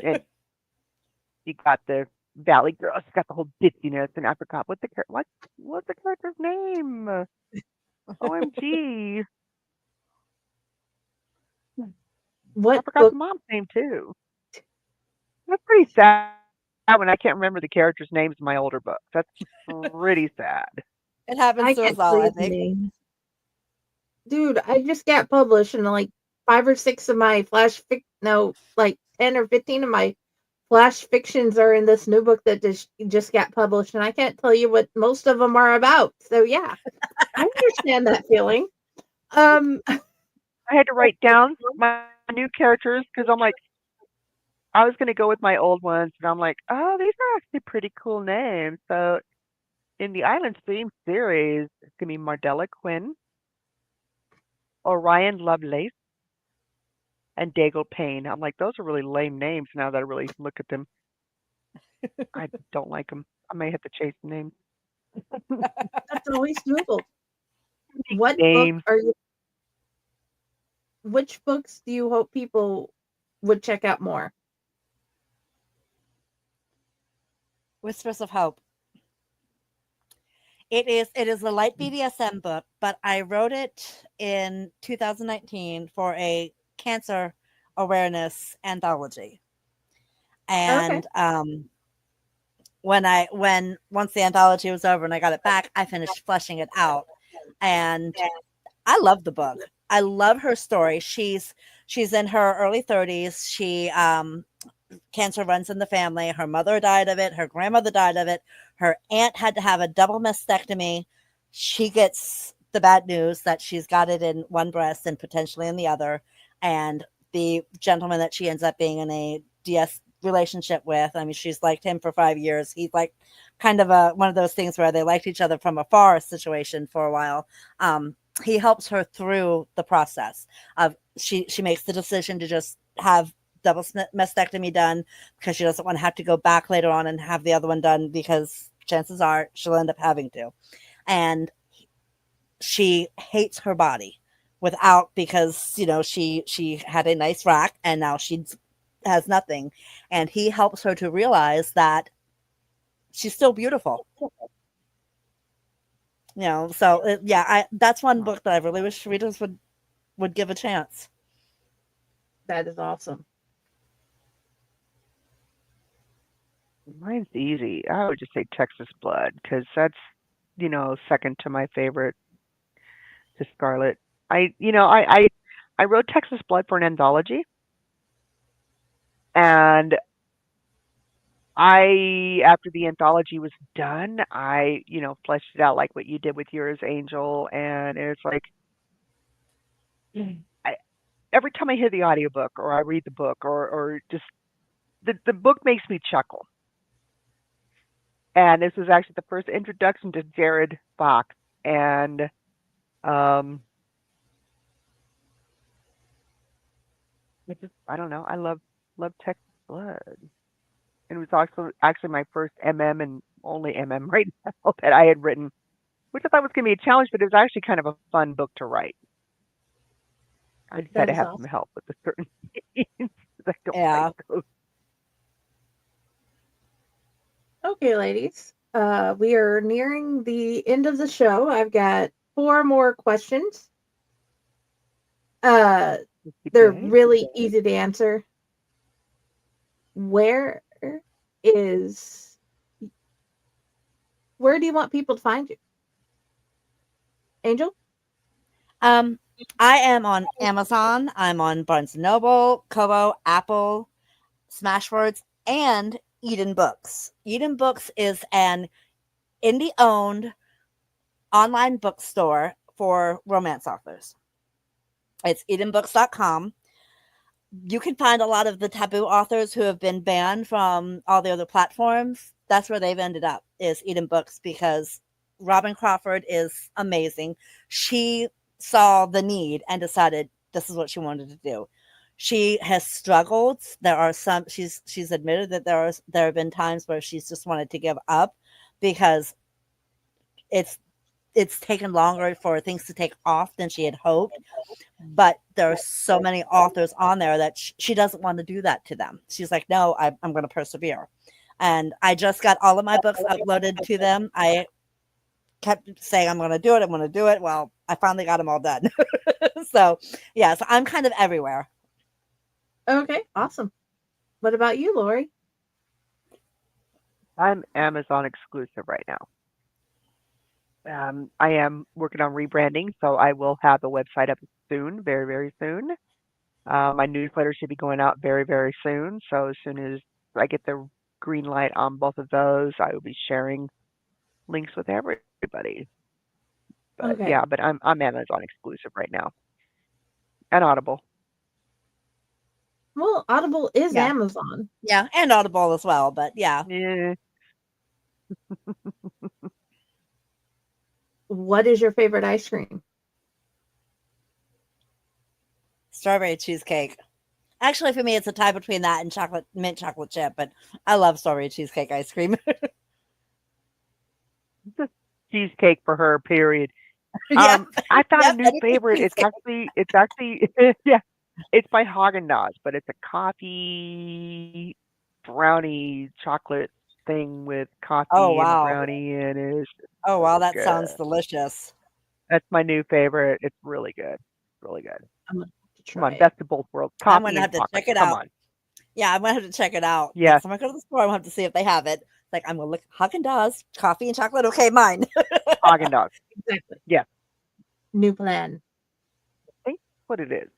And you got the Valley Girl. She got the whole ditziness, and I forgot what's the character's name? OMG. What I forgot book? the mom's name too. That's pretty sad when I can't remember the characters' names in my older books. That's pretty sad. It happens I to us can't all, tell I you the think. name. Dude, I just got published, and like 5 or 6 of my like 10 or 15 of my flash fictions are in this new book that just got published, and I can't tell you what most of them are about. So yeah, I understand that feeling. I had to write down my new characters because I'm like, I was going to go with my old ones, and I'm like, oh, these are actually pretty cool names. So in the Island Stream series, it's going to be Mardella Quinn, Orion Lovelace, and Daigle Payne. I'm like, those are really lame names now that I really look at them. I don't like them. I may have to change the names. That's always doable. What Names. book are you? Which books do you hope people would check out more? Whispers of Hope. It is a light BDSM book, but I wrote it in 2019 for a cancer awareness anthology. And once the anthology was over and I got it back, I finished fleshing it out. And I love the book. I love her story. She's in her early 30s. She cancer runs in the family. Her mother died of it. Her grandmother died of it. Her aunt had to have a double mastectomy. She gets the bad news that she's got it in one breast and potentially in the other. And the gentleman that she ends up being in a DS relationship with, I mean, she's liked him for 5 years. He's like kind of one of those things where they liked each other from afar situation for a while. He helps her through the process of she makes the decision to just have double mastectomy done because she doesn't want to have to go back later on and have the other one done because chances are she'll end up having to. And she hates her body because, you know, she had a nice rack and now she has nothing. And he helps her to realize that she's still beautiful. So that's one book that I really wish readers would give a chance. That is awesome. Mine's easy. I would just say Texas Blood because that's, second to my favorite, to Scarlet. I wrote Texas Blood for an anthology, and after the anthology was done, I, fleshed it out like what you did with yours, Angel, and it's like I, every time I hear the audiobook or I read the book or just the book makes me chuckle. And this was actually the first introduction to Jared Bach, and I don't know, I love Texas Blood. And it was also actually my first MM and only MM right now that I had written, which I thought was going to be a challenge, but it was actually kind of a fun book to write. I just had That to is have awesome. some help with the certain scenes 'cause I don't Yeah. like those. Okay, ladies. We are nearing the end of the show. I've got 4 more questions. They're Okay. really easy to answer. Where is where do you want people to find you? Angel? I am on Amazon. I'm on Barnes & Noble, Kobo, Apple, Smashwords, and Eden Books. Eden Books is an indie-owned online bookstore for romance authors. It's edenbooks.com. You can find a lot of the taboo authors who have been banned from all the other platforms. That's where they've ended up, is Eden Books, because Robin Crawford is amazing. She saw the need and decided this is what she wanted to do. She has struggled. There are some, she's admitted that there have been times where she's just wanted to give up because it's taken longer for things to take off than she had hoped. But there are so many authors on there that she doesn't want to do that to them. She's like, no, I'm going to persevere. And I just got all of my books uploaded to them. I kept saying, I'm going to do it. I'm going to do it. Well, I finally got them all done. So I'm kind of everywhere. Okay, awesome. What about you, Lori? I'm Amazon exclusive right now. I am working on rebranding, so I will have the website up soon, very, very soon. My newsletter should be going out very, very soon. So as soon as I get the green light on both of those, I will be sharing links with everybody. But Okay. but I'm Amazon exclusive right now, and Audible. Well, Audible is Yeah. Amazon. Yeah, and Audible as well, but yeah. Yeah. What is your favorite ice cream? Strawberry cheesecake. Actually, for me, it's a tie between that and mint chocolate chip, but I love strawberry cheesecake ice cream. Just cheesecake for her, period. Yep. I found Yep, a new anything favorite. It's cheesecake. actually yeah, it's by Haagen-Dazs, but it's a coffee brownie chocolate thing with Oh, coffee and the wow. brownie, and it's Oh, wow, that good. sounds delicious. That's my new favorite. It's really good. Really good. I'm gonna have to Come try on, it. best of both worlds. I'm Coffee going to and have to chocolate. check it Come out. on. Yeah, I'm going to have to check it out. Yes. Next time I go to the store, I'm going to have to see if they have it. It's like, I'm going to look Haagen-Dazs, coffee and chocolate. Okay, mine. Haagen-Dazs. Exactly. Yeah. New plan. I think that's what it is.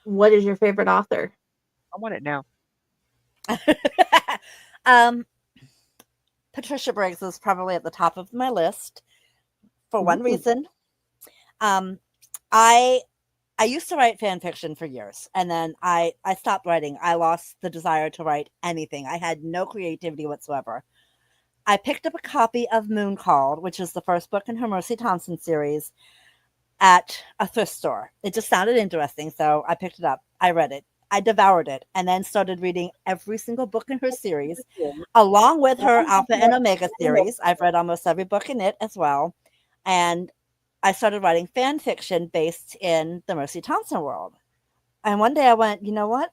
What is your favorite author? I want it now. Patricia Briggs is probably at the top of my list for one reason. I used to write fan fiction for years, and then I stopped writing. I lost the desire to write anything. I had no creativity whatsoever. I picked up a copy of Moon Called, which is the first book in her Mercy Thompson series, at a thrift store. It just sounded interesting, so I picked it up. I read it. I devoured it, and then started reading every single book in her series, along with her Alpha and Omega series. I've read almost every book in it as well. And I started writing fan fiction based in the Mercy Thompson world. And one day I went, you know what?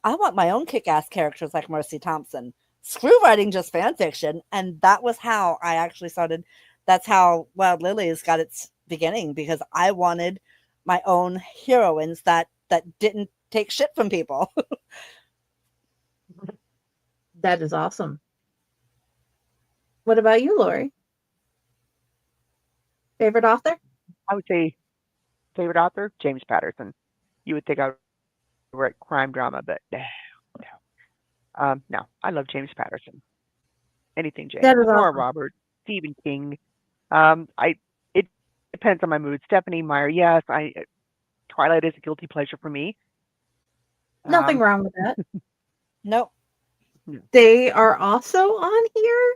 I want my own kick-ass characters like Mercy Thompson. Screw writing just fan fiction. And that was how I actually started that's how Wild Lilies got its beginning, because I wanted my own heroines that didn't take shit from people. That is awesome. What about you, Lori? Favorite author? I would say favorite author, James Patterson. You would think I would write crime drama, but no. No, I love James Patterson. Anything James. That is Nora awesome. Roberts, Stephen King. It depends on my mood. Stephanie Meyer, yes. Twilight is a guilty pleasure for me. Nothing wrong with that. Nope. They are also on here.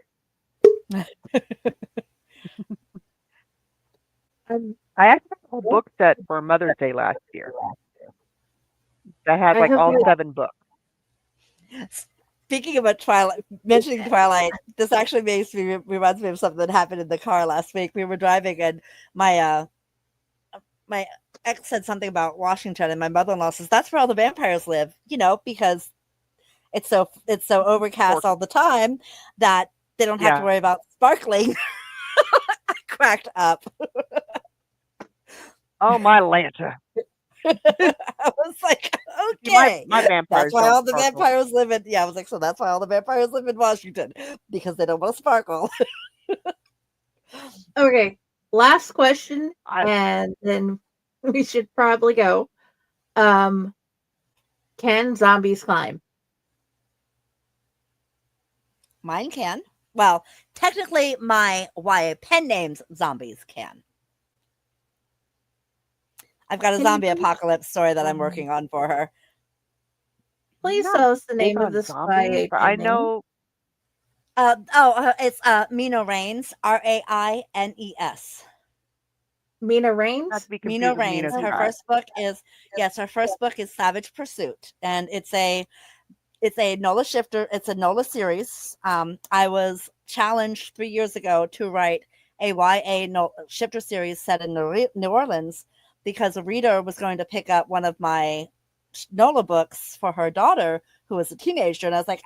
I actually got a whole book set for Mother's Day last year. That had like all 7 books. Speaking about Twilight, mentioning Twilight, this actually reminds me of something that happened in the car last week. We were driving, and my ex said something about Washington, and my mother-in-law says that's where all the vampires live. Because it's so overcast all the time that they don't have to worry about sparkling. I cracked up. Oh my Lanta. I was like, okay, my vampires. That's why all the vampires live in. Yeah, I was like, so that's why all the vampires live in Washington, because they don't want to sparkle. Okay, last question, and then we should probably go. Can zombies climb? Mine can. Well, technically, my YA pen name's zombies can. I've got a zombie apocalypse story that I'm working on for her. Please tell us the name of the spy. I know. It's Mina Raines, Raines. Mina Raines? Mina Raines. Her first book is Savage Pursuit, and it's a NOLA shifter. It's a NOLA series. I was challenged 3 years ago to write a YA shifter series set in New Orleans, because a reader was going to pick up one of my NOLA books for her daughter, who was a teenager. And I was like,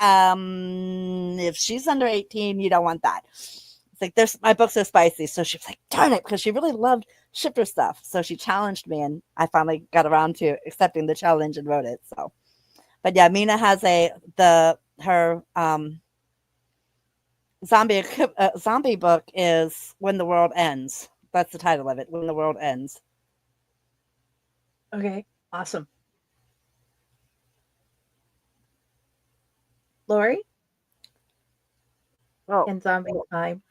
if she's under 18, you don't want that. It's like, my books are spicy. So she was like, darn it, because she really loved shifter stuff. So she challenged me, and I finally got around to accepting the challenge and wrote it. So, but yeah, Mina has her zombie book is When the World Ends. That's the title of it, When the World Ends. Okay, awesome. Lori? And zombie time.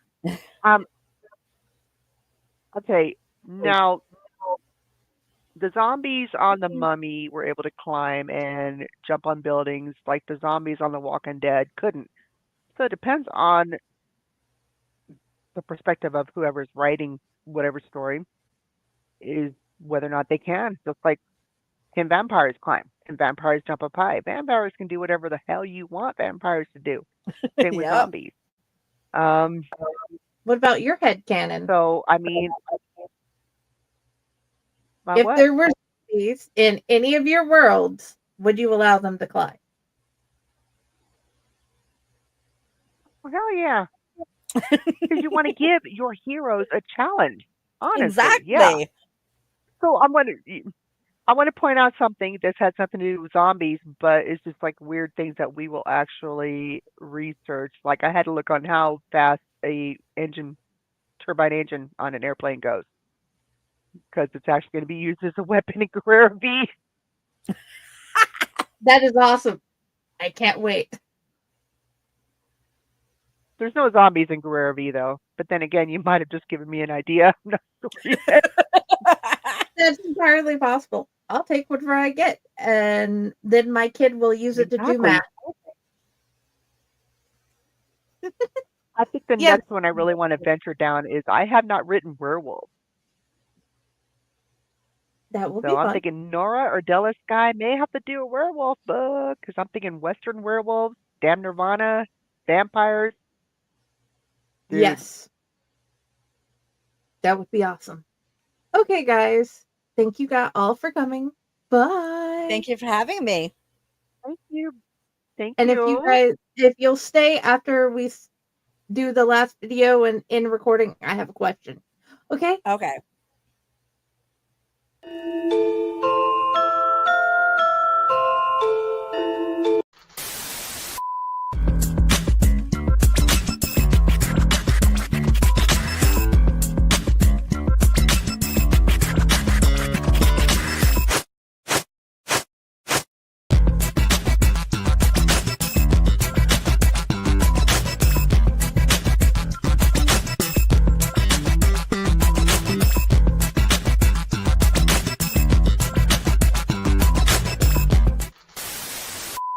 Okay, now the zombies on the Mummy were able to climb and jump on buildings, like the zombies on The Walking Dead couldn't. So it depends on the perspective of whoever's writing whatever story, is whether or not they can. Just like, can vampires climb? Can vampires jump up high? Vampires can do whatever the hell you want vampires to do. Same with zombies. What about your headcanon? So, I mean, if there were zombies in any of your worlds, would you allow them to climb? Well, hell yeah. Because you want to give your heroes a challenge. Honestly. Exactly. Yeah. So I want to point out something that's had something to do with zombies, but it's just like weird things that we will actually research. Like, I had to look on how fast a turbine engine on an airplane goes, because it's actually going to be used as a weapon in Guerrero V. That is awesome. I can't wait. There's no zombies in Guerrero V, though. But then again, you might have just given me an idea. I'm not sure yet. That's entirely possible. I'll take whatever I get, and then my kid will use it to do math. I think the next one I really want to venture down is, I have not written werewolves. That will be So I'm fun. thinking Nora or Della Skye may have to do a werewolf book, because I'm thinking Western werewolves, Damn Nirvana, vampires. Dude. Yes. That would be awesome. Okay, guys. Thank you all for coming. Bye. Thank you for having me. Thank you. Thank and you. And if you'll stay after we do the last video and in recording, I have a question. Okay? Okay.